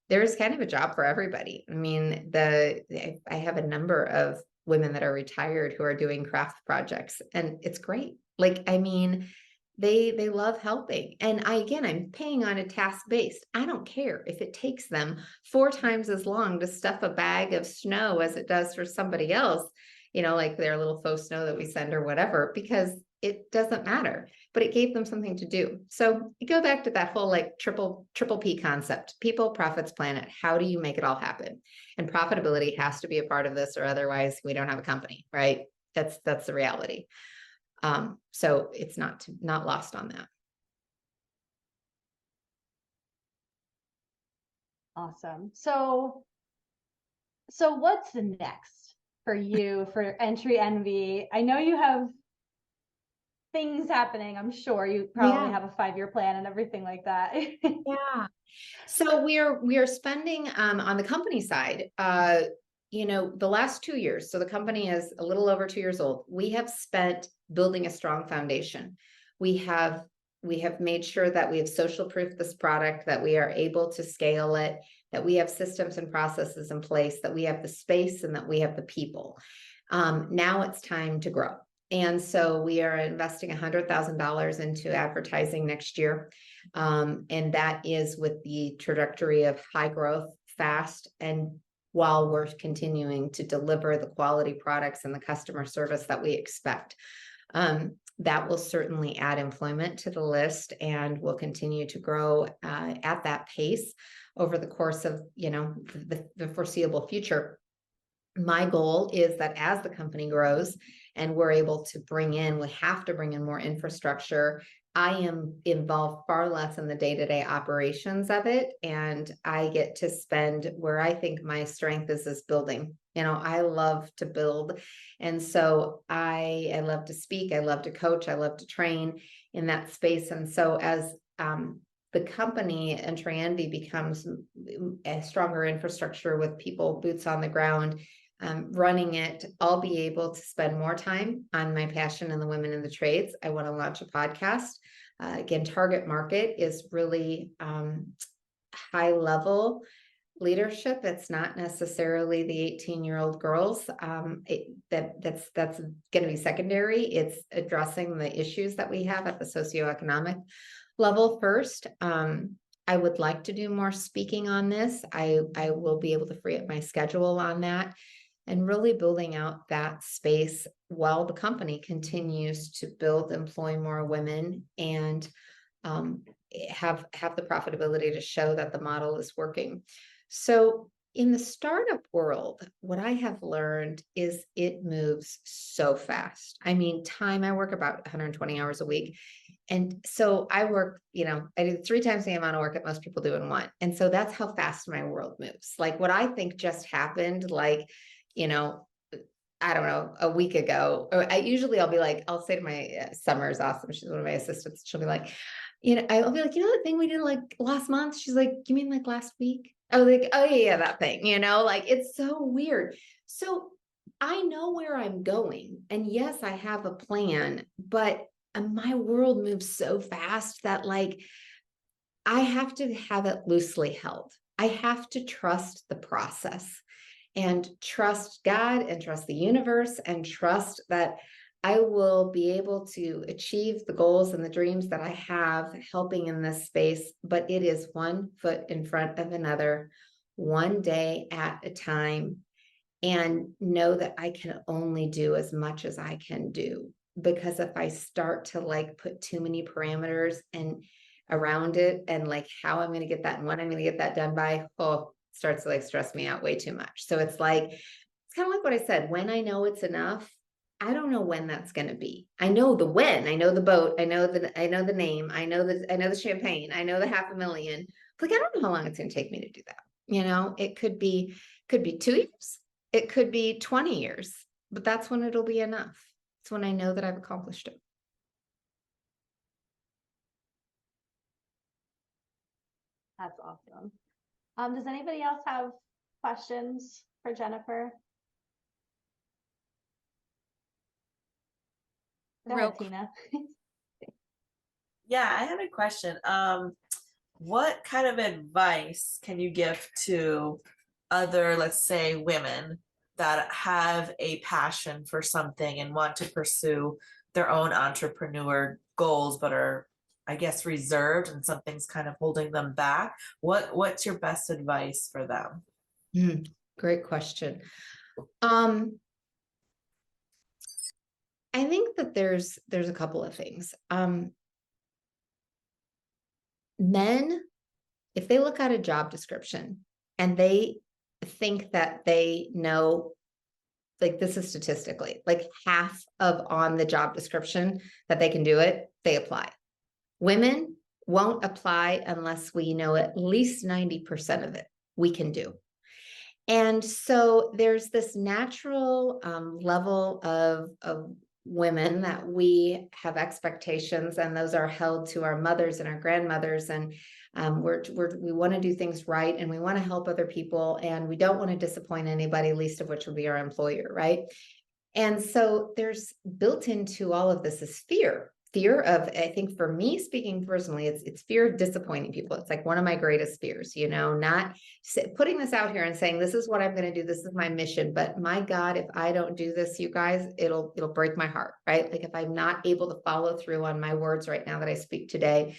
there's kind of a job for everybody. I mean, I have a number of women that are retired who are doing craft projects, and it's great. Like, I mean, they love helping. And I'm paying on a task based. I don't care if it takes them 4 times as long to stuff a bag of snow as it does for somebody else, like their little faux snow that we send or whatever, because it doesn't matter, but it gave them something to do. So you go back to that whole like triple P concept: people, profits, planet. How do you make it all happen? And profitability has to be a part of this, or otherwise we don't have a company, right? That's the reality. So it's not lost on that. Awesome. So what's the next for you for Entry Envy? I know you have things happening. I'm sure you probably have a 5-year plan and everything like that. Yeah. So we are spending on the company side, the last 2 years. So the company is a little over 2 years old. We have spent building a strong foundation. We have made sure that we have social proof this product, that we are able to scale it, that we have systems and processes in place, that we have the space, and that we have the people. Now it's time to grow. And so we are investing $100,000 into advertising next year. And that is with the trajectory of high growth, fast, and while we're continuing to deliver the quality products and the customer service that we expect. That will certainly add employment to the list, and will continue to grow at that pace over the course of the foreseeable future. My goal is that as the company grows and we're able to we have to bring in more infrastructure. I am involved far less in the day-to-day operations of it, and I get to spend where I think my strength is building. I love to build, and so I love to speak, I love to coach, I love to train in that space. And so as the company and Trienvy becomes a stronger infrastructure with people, boots on the ground, running it, I'll be able to spend more time on my passion and the women in the trades. I want to launch a podcast. Again, target market is really high level leadership. It's not necessarily the 18-year-old girls. That's going to be secondary. It's addressing the issues that we have at the socioeconomic level first. I would like to do more speaking on this. I will be able to free up my schedule on that, and really building out that space while the company continues to build, employ more women, and have the profitability to show that the model is working. So in the startup world, what I have learned is it moves so fast. I mean, I work about 120 hours a week. And so I work, I do 3 times the amount of work that most people do in one. And so that's how fast my world moves. Like what I think just happened, I don't know, a week ago, or I'll be like, I'll say to my Summer is awesome. She's one of my assistants. She'll be like, I'll be like, that thing we did like last month? She's like, you mean like last week? I was like, oh yeah, that thing, like it's so weird. So I know where I'm going. And yes, I have a plan, but my world moves so fast that like, I have to have it loosely held. I have to trust the process and trust God and trust the universe and trust that I will be able to achieve the goals and the dreams that I have helping in this space, but it is one foot in front of another, one day at a time, and know that I can only do as much as I can do. Because if I start to like put too many parameters and around it and like how I'm going to get that and when I'm going to get that done by, starts to like stress me out way too much. So it's kind of like what I said, when I know it's enough, I don't know when that's going to be. I know the when, I know the boat, I know the name, I know the champagne, I know the $500,000. Like, I don't know how long it's going to take me to do that. It could be 2 years. It could be 20 years, but that's when it'll be enough. It's when I know that I've accomplished it. That's awesome. Does anybody else have questions for Jennifer? Go ahead, Tina. Yeah, I had a question. What kind of advice can you give to other, let's say, women that have a passion for something and want to pursue their own entrepreneur goals, but are, I guess, reserved and something's kind of holding them back? What's your best advice for them? Great question. I think that there's a couple of things. Men, if they look at a job description and they think that they know, like this is statistically, like half of on the job description that they can do it, they apply. Women won't apply unless we know at least 90% of it we can do. And so there's this natural level of women that we have expectations, and those are held to our mothers and our grandmothers. And we want to do things right, and we want to help other people, and we don't want to disappoint anybody, least of which would be our employer, right? And so there's built into all of this is fear of, I think for me, speaking personally, it's fear of disappointing people. It's like one of my greatest fears, not putting this out here and saying, this is what I'm going to do. This is my mission. But my God, if I don't do this, you guys, it'll break my heart, right? Like if I'm not able to follow through on my words right now that I speak today,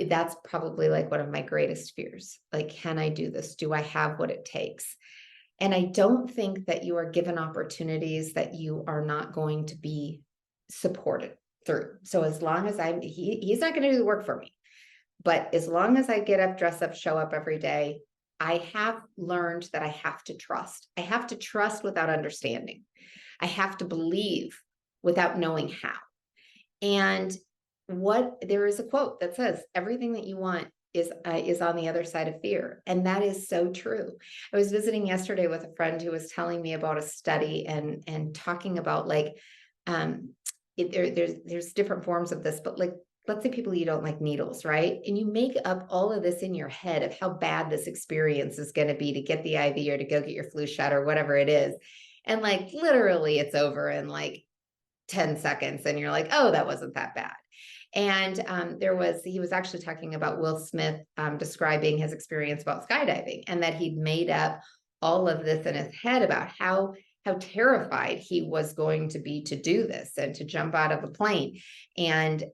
that's probably like one of my greatest fears. Like, can I do this? Do I have what it takes? And I don't think that you are given opportunities that you are not going to be supported through. So as long as he's not going to do the work for me, but as long as I get up, dress up, show up every day, I have learned that I have to trust. I have to trust without understanding. I have to believe without knowing how. And there is a quote that says, everything that you want is on the other side of fear. And that is so true. I was visiting yesterday with a friend who was telling me about a study and talking about like, there's different forms of this, but like let's say people, you don't like needles, right? And you make up all of this in your head of how bad this experience is going to be to get the IV or to go get your flu shot or whatever it is. And like literally it's over in like 10 seconds and you're like, oh, that wasn't that bad. And he was actually talking about Will Smith describing his experience about skydiving, and that he'd made up all of this in his head about how terrified he was going to be to do this and to jump out of a plane. And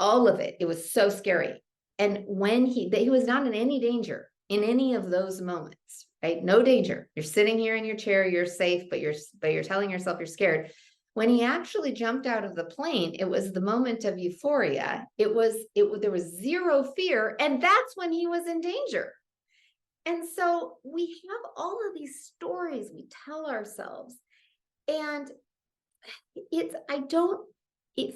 all of it, it was so scary. And when he was not in any danger in any of those moments, right? No danger. You're sitting here in your chair, you're safe, but you're telling yourself you're scared. When he actually jumped out of the plane, it was the moment of euphoria. There was zero fear, and that's when he was in danger. And so we have all of these stories we tell ourselves, and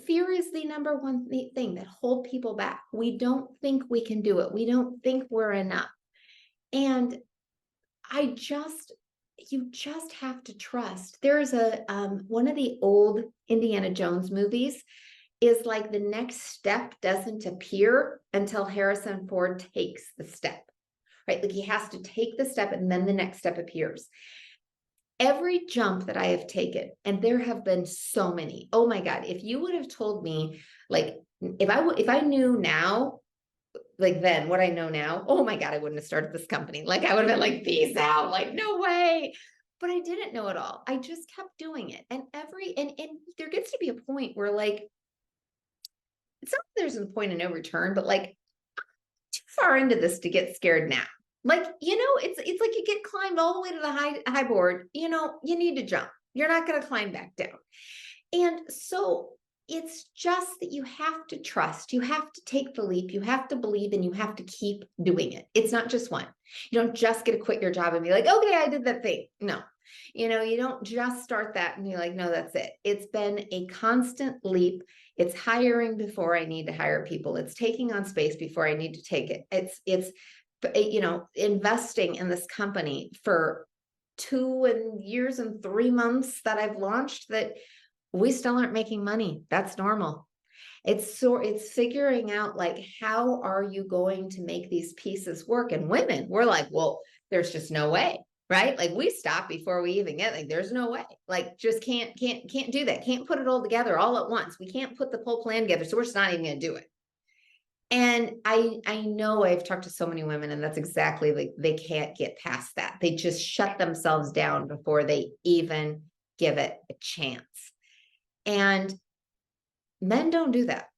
fear is the number one thing that hold people back. We don't think we can do it. We don't think we're enough. And you just have to trust. There's one of the old Indiana Jones movies is like the next step doesn't appear until Harrison Ford takes the step, right? Like he has to take the step and then the next step appears. Every jump that I have taken, and there have been so many, oh my God, if you would have told me, like, if I knew now, like then what I know now, oh my God, I wouldn't have started this company. Like I would have been like, peace out, like no way. But I didn't know it all. I just kept doing it. And there gets to be a point where like, it's not that there's a point of no return, but like too far into this to get scared now. Like, it's like you get climbed all the way to the high board, you need to jump. You're not going to climb back down. And so it's just that you have to trust, you have to take the leap, you have to believe, and you have to keep doing it. It's not just one. You don't just get to quit your job and be like, okay, I did that thing. No, you don't just start that and be like, no, that's it. It's been a constant leap. It's hiring before I need to hire people. It's taking on space before I need to take it. It's investing in this company for 2 years and 3 months that I've launched that we still aren't making money. That's normal. It's figuring out like, how are you going to make these pieces work? And women, we're like, well, there's just no way, right? Like we stop before we even get, like, there's no way, like just can't do that. Can't put it all together all at once. We can't put the whole plan together. So we're just not even going to do it. And I know I've talked to so many women, and that's exactly like, they can't get past that. They just shut themselves down before they even give it a chance. And men don't do that.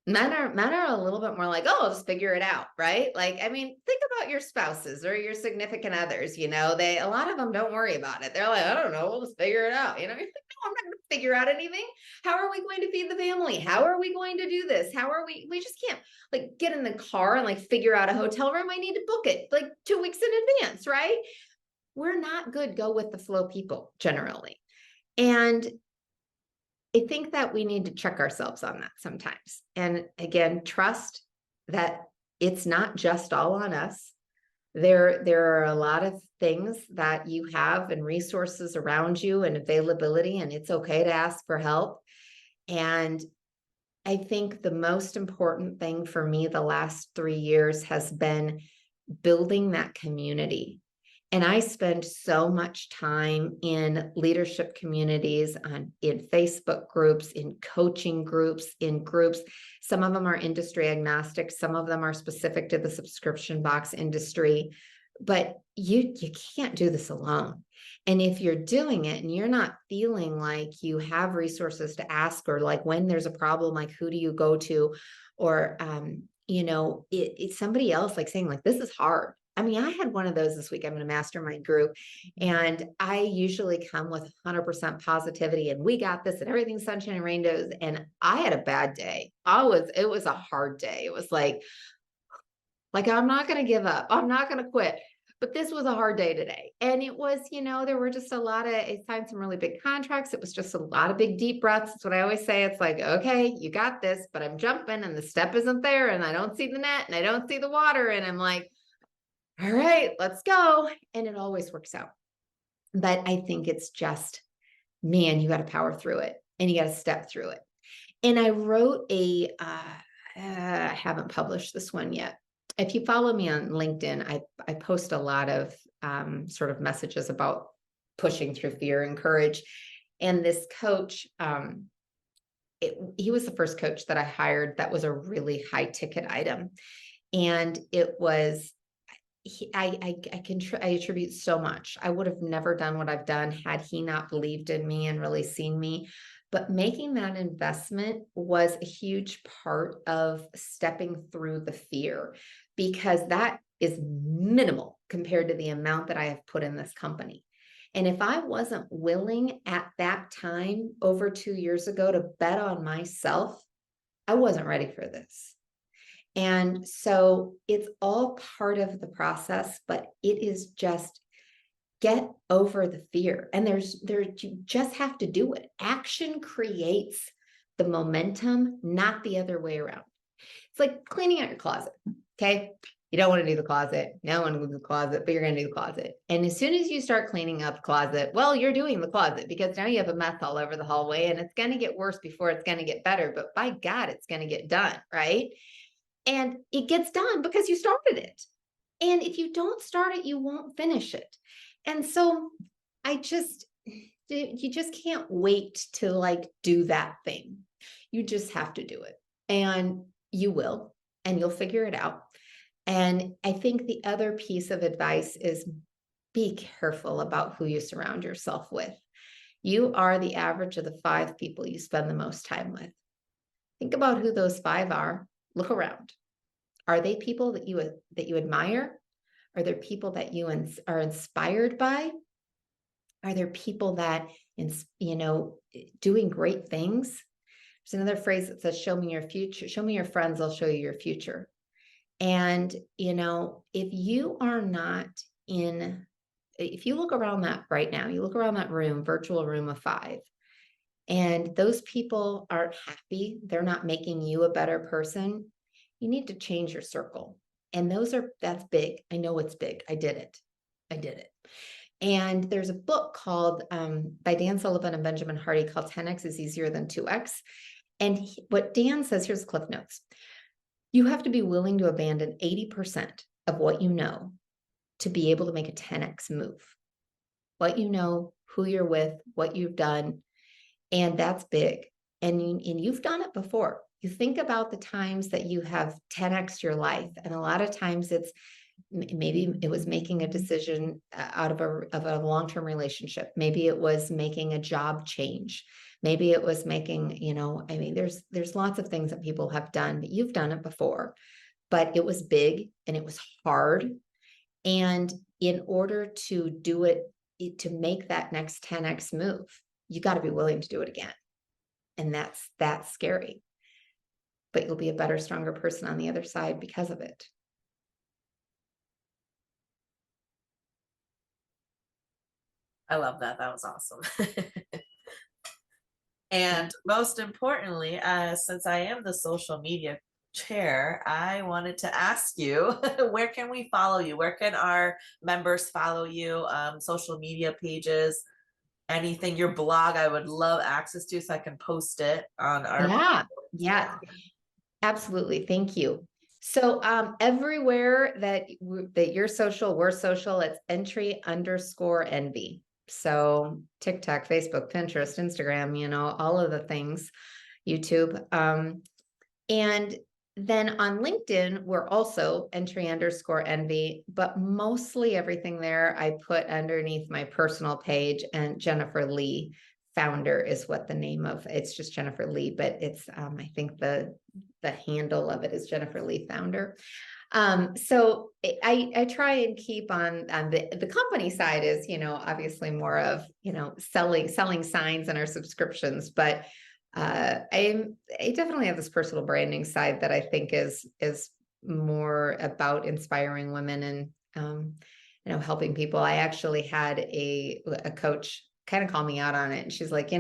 Men are a little bit more like, oh, I'll just figure it out, right? Like, I mean, think about your spouses or your significant others, a lot of them don't worry about it. They're like, I don't know, we'll just figure it out. You're like, no, I'm not going to figure out anything. How are we going to feed the family? How are we going to do this? We just can't like get in the car and like figure out a hotel room. I need to book it like 2 weeks in advance, right? We're not good go with the flow people generally. And I think that we need to check ourselves on that sometimes. And again, trust that it's not just all on us. There are a lot of things that you have and resources around you and availability, and it's okay to ask for help. And I think the most important thing for me the last 3 years has been building that community. And I spend so much time in leadership communities, in Facebook groups, in coaching groups, in groups. Some of them are industry agnostic. Some of them are specific to the subscription box industry. But you can't do this alone. And if you're doing it and you're not feeling like you have resources to ask, or like when there's a problem, like who do you go to? Or, it's somebody else like saying like, this is hard. I mean, I had one of those this week. I'm in a mastermind group, and I usually come with 100% positivity and we got this and everything's sunshine and rainbows. And I had a bad day. It was a hard day. It was like, I'm not going to give up. I'm not going to quit. But this was a hard day today. And it was, there were just I signed some really big contracts. It was just a lot of big, deep breaths. That's what I always say. It's like, okay, you got this, but I'm jumping and the step isn't there and I don't see the net and I don't see the water. And I'm like, all right, let's go. And it always works out. But I think it's just, man, you got to power through it and you got to step through it. And I wrote I haven't published this one yet. If you follow me on LinkedIn, I post a lot of sort of messages about pushing through fear and courage. And this coach, he was the first coach that I hired that was a really high ticket item. And it was, I attribute so much. I would have never done what I've done had he not believed in me and really seen me. But making that investment was a huge part of stepping through the fear, because that is minimal compared to the amount that I have put in this company. And if I wasn't willing at that time, over 2 years ago, to bet on myself, I wasn't ready for this. And so it's all part of the process, but it is just get over the fear. And you just have to do it. Action creates the momentum, not the other way around. It's like cleaning out your closet. Okay. You don't want to do the closet. No one will do the closet, but you're going to do the closet. And as soon as you start cleaning up the closet, well, you're doing the closet, because now you have a mess all over the hallway, and it's going to get worse before it's going to get better. But by God, it's going to get done. Right. And it gets done because you started it. And if you don't start it, you won't finish it. And so you just can't wait to like do that thing. You just have to do it, and you will, and you'll figure it out. And I think the other piece of advice is be careful about who you surround yourself with. You are the average of the 5 people you spend the most time with. Think about who those 5 are. Look around. Are they people that you admire? Are there people that you are inspired by? Are there people that, doing great things? There's another phrase that says, show me your future. Show me your friends, I'll show you your future. And, if you are not if you look around that right now, you look around that room, virtual room of 5, and those people aren't happy, they're not making you a better person, you need to change your circle. And that's big. I know it's big. I did it. And there's a book called by Dan Sullivan and Benjamin Hardy called 10X is Easier Than 2X. And what Dan says, here's the Cliff Notes. You have to be willing to abandon 80% of what you know to be able to make a 10X move. What you know, who you're with, what you've done. And that's big. And you've done it before. You think about the times that you have 10X your life. And a lot of times maybe it was making a decision out of a long-term relationship. Maybe it was making a job change. Maybe it was making, there's lots of things that people have done, but you've done it before, but it was big and it was hard. And in order to do it, to make that next 10X move, you got to be willing to do it again. And that's scary, but you'll be a better, stronger person on the other side because of it. I love that. That was awesome. And most importantly, since I am the social media chair, I wanted to ask you, where can we follow you? Where can our members follow you? Social media pages, anything, your blog, I would love access to so I can post it on our Yeah, absolutely. Thank you. So everywhere that you're social, we're social, it's entry_envy. So TikTok, Facebook, Pinterest, Instagram, all of the things, YouTube. And then on LinkedIn, we're also entry_envy, but mostly everything there I put underneath my personal page, and Jennifer Lea founder is what the name of it's just Jennifer Lea, but it's I think the handle of it is Jennifer Lea founder. So I try and keep on the company side is, obviously more of, selling signs and our subscriptions, but I definitely have this personal branding side that I think is more about inspiring women and, helping people. I actually had a coach kind of call me out on it. And she's like,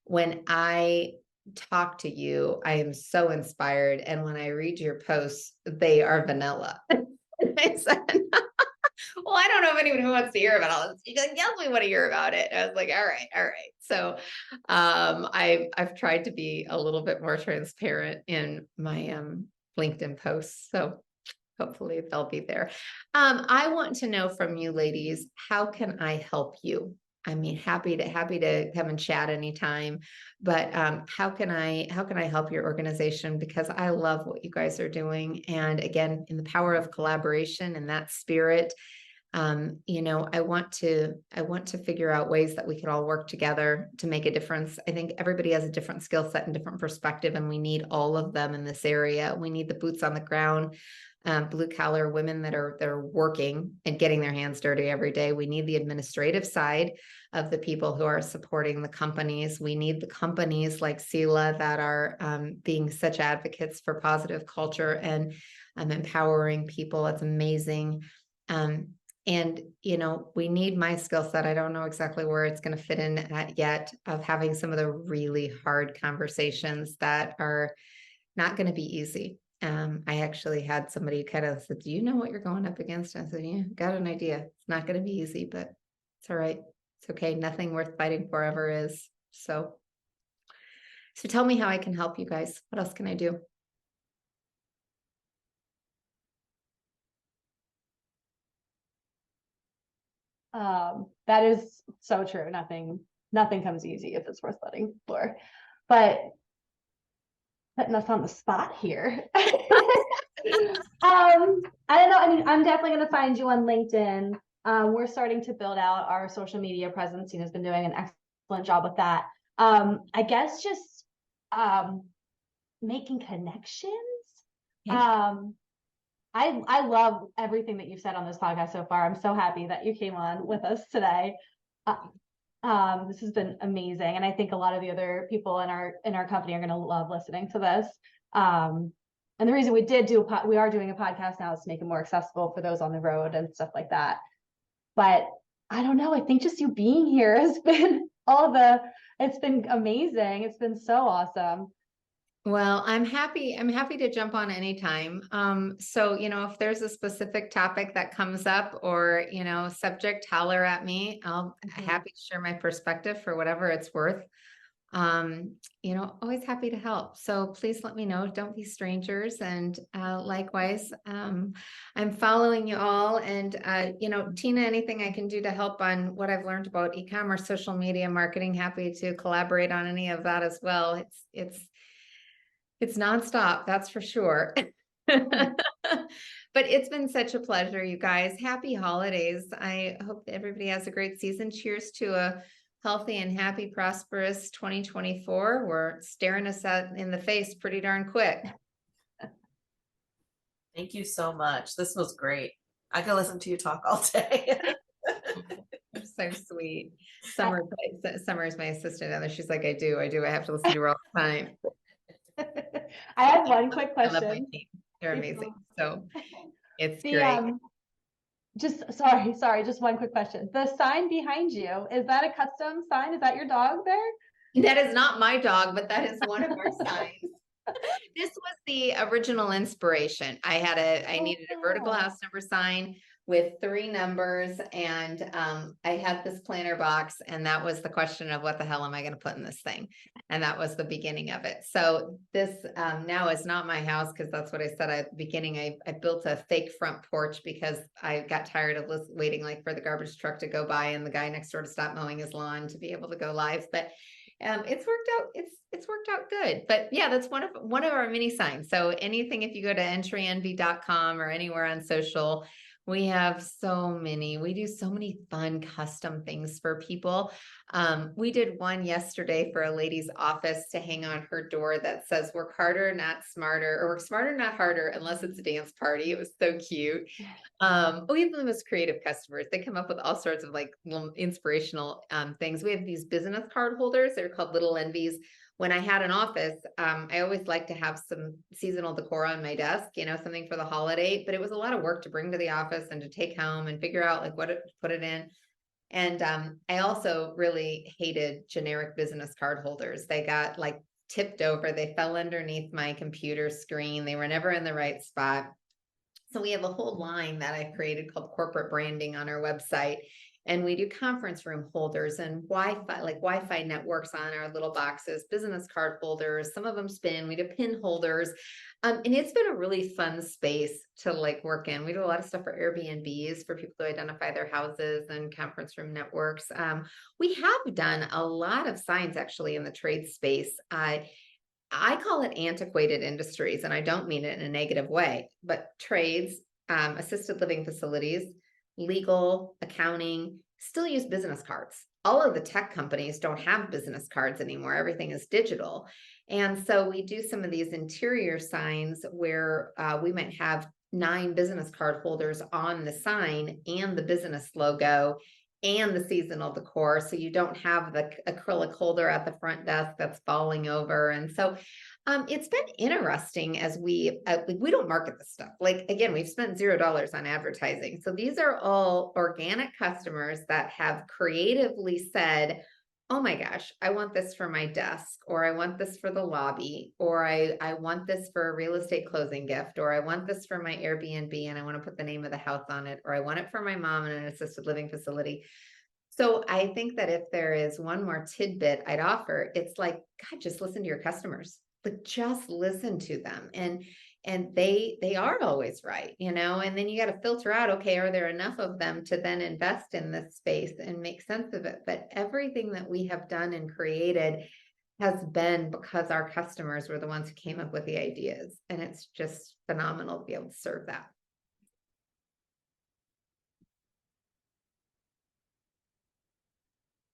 when I talk to you, I am so inspired. And when I read your posts, they are vanilla. I said, well, I don't know if anyone who wants to hear about all this. She's like, yes, we want to hear about it. I was like, all right, all right. So I've tried to be a little bit more transparent in my LinkedIn posts. So hopefully they'll be there. I want to know from you ladies, how can I help you? I mean, happy to come and chat anytime, but how can I help your organization? Because I love what you guys are doing. And again, in the power of collaboration and that spirit, you know, I want to figure out ways that we can all work together to make a difference. I think everybody has a different skill set and different perspective, and we need all of them in this area. We need the boots on the ground, blue collar women that are working and getting their hands dirty every day. We need the administrative side of the people who are supporting the companies. We need the companies like Sela that are being such advocates for positive culture and empowering people. It's amazing. And, you know, we need my skill set. I don't know exactly where it's going to fit in at yet, of having some of the really hard conversations that are not going to be easy. I actually had somebody kind of said, do you know what you're going up against? I said, yeah, got an idea. It's not going to be easy, but it's all right. It's okay. Nothing worth fighting for ever is. So tell me how I can help you guys. What else can I do? That is so true. Nothing comes easy if it's worth fighting for. But putting us on the spot here. I don't know. I mean, I'm definitely going to find you on LinkedIn. We're starting to build out our social media presence. Tina's been doing an excellent job with that. I guess just making connections. I love everything that you've said on this podcast so far. I'm so happy that you came on with us today. This has been amazing, and I think a lot of the other people in our company are going to love listening to this. And the reason we are doing a podcast now is to make it more accessible for those on the road and stuff like that. But I don't know. I think just you being here has been it's been amazing. It's been so awesome. Well, I'm happy to jump on anytime. So, you know, if there's a specific topic that comes up or, you know, subject, holler at me. I'll happy to share my perspective for whatever it's worth. You know, always happy to help. So please let me know. Don't be strangers. And likewise, I'm following you all. And, you know, Tina, anything I can do to help on what I've learned about e-commerce, social media marketing, happy to collaborate on any of that as well. It's nonstop, that's for sure. But it's been such a pleasure, you guys. Happy holidays. I hope that everybody has a great season. Cheers to a healthy and happy, prosperous 2024. We're staring us in the face pretty darn quick. Thank you so much. This was great. I could listen to you talk all day. So sweet. Summer is my assistant. She's like, I do. I have to listen to her all the time. I have one quick question. I love my team. They're amazing. So it's great. Just one quick question. The sign behind you, is that a custom sign? Is that your dog there? That is not my dog, but that is one of our signs. This was the original inspiration. I needed a vertical house number sign with 3 numbers, and I had this planner box, and that was the question of what the hell am I going to put in this thing? And that was the beginning of it. So this now is not my house, because that's what I said at the beginning. I built a fake front porch because I got tired of waiting like for the garbage truck to go by and the guy next door to stop mowing his lawn to be able to go live. But it's worked out. It's worked out good. But yeah, that's one of our mini signs. So anything, if you go to entryenvy.com or anywhere on social, we have so many. We do so many fun custom things for people. We did one yesterday for a lady's office to hang on her door that says, "Work harder, not smarter," or "Work smarter, not harder," unless it's a dance party. It was so cute. We have the most creative customers. They come up with all sorts of like little inspirational things. We have these business card holders. They're called Little Envies. When I had an office, I always like to have some seasonal decor on my desk, you know, something for the holiday, but it was a lot of work to bring to the office and to take home and figure out like what to put it in. And I also really hated generic business card holders. They got like tipped over. They fell underneath my computer screen. They were never in the right spot. So we have a whole line that I've created called corporate branding on our website. And we do conference room holders and Wi-Fi, like Wi-Fi networks on our little boxes, business card holders, some of them spin, we do pin holders. And it's been a really fun space to like work in. We do a lot of stuff for Airbnbs for people to identify their houses and conference room networks. We have done a lot of signs actually in the trade space. I call it antiquated industries, and I don't mean it in a negative way, but trades, assisted living facilities, legal, accounting, still use business cards. All of the tech companies don't have business cards anymore. Everything is digital. And so we do some of these interior signs where we might have 9 business card holders on the sign and the business logo and the seasonal decor. So you don't have the acrylic holder at the front desk that's falling over. And so it's been interesting as we don't market this stuff. Like, again, we've spent $0 on advertising. So these are all organic customers that have creatively said, oh my gosh, I want this for my desk, or I want this for the lobby, or I want this for a real estate closing gift, or I want this for my Airbnb and I want to put the name of the house on it, or I want it for my mom in an assisted living facility. So I think that if there is one more tidbit I'd offer, it's like, God, just listen to your customers, but just listen to them. And they are always right, you know, and then you got to filter out, okay, are there enough of them to then invest in this space and make sense of it? But everything that we have done and created has been because our customers were the ones who came up with the ideas. And it's just phenomenal to be able to serve that.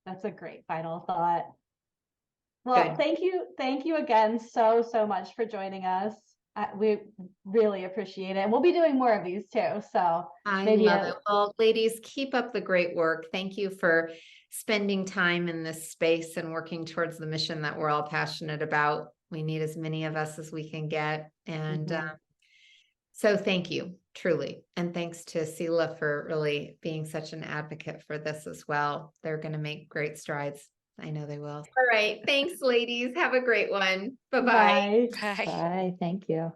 That's a great final thought. Well, Good. thank you again so much for joining us. We really appreciate it. And we'll be doing more of these too. So I maybe love it. Well, ladies, keep up the great work. Thank you for spending time in this space and working towards the mission that we're all passionate about. We need as many of us as we can get. And so thank you, truly. And thanks to Sela for really being such an advocate for this as well. They're going to make great strides. I know they will. All right. Thanks, ladies. Have a great one. Bye-bye. Bye. Bye. Bye. Thank you.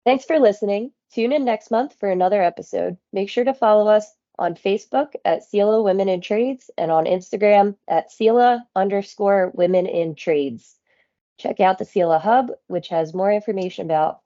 Thanks for listening. Tune in next month for another episode. Make sure to follow us on Facebook at Sela Women in Trades and on Instagram at Sela_Women in Trades. Check out the Sela Hub, which has more information about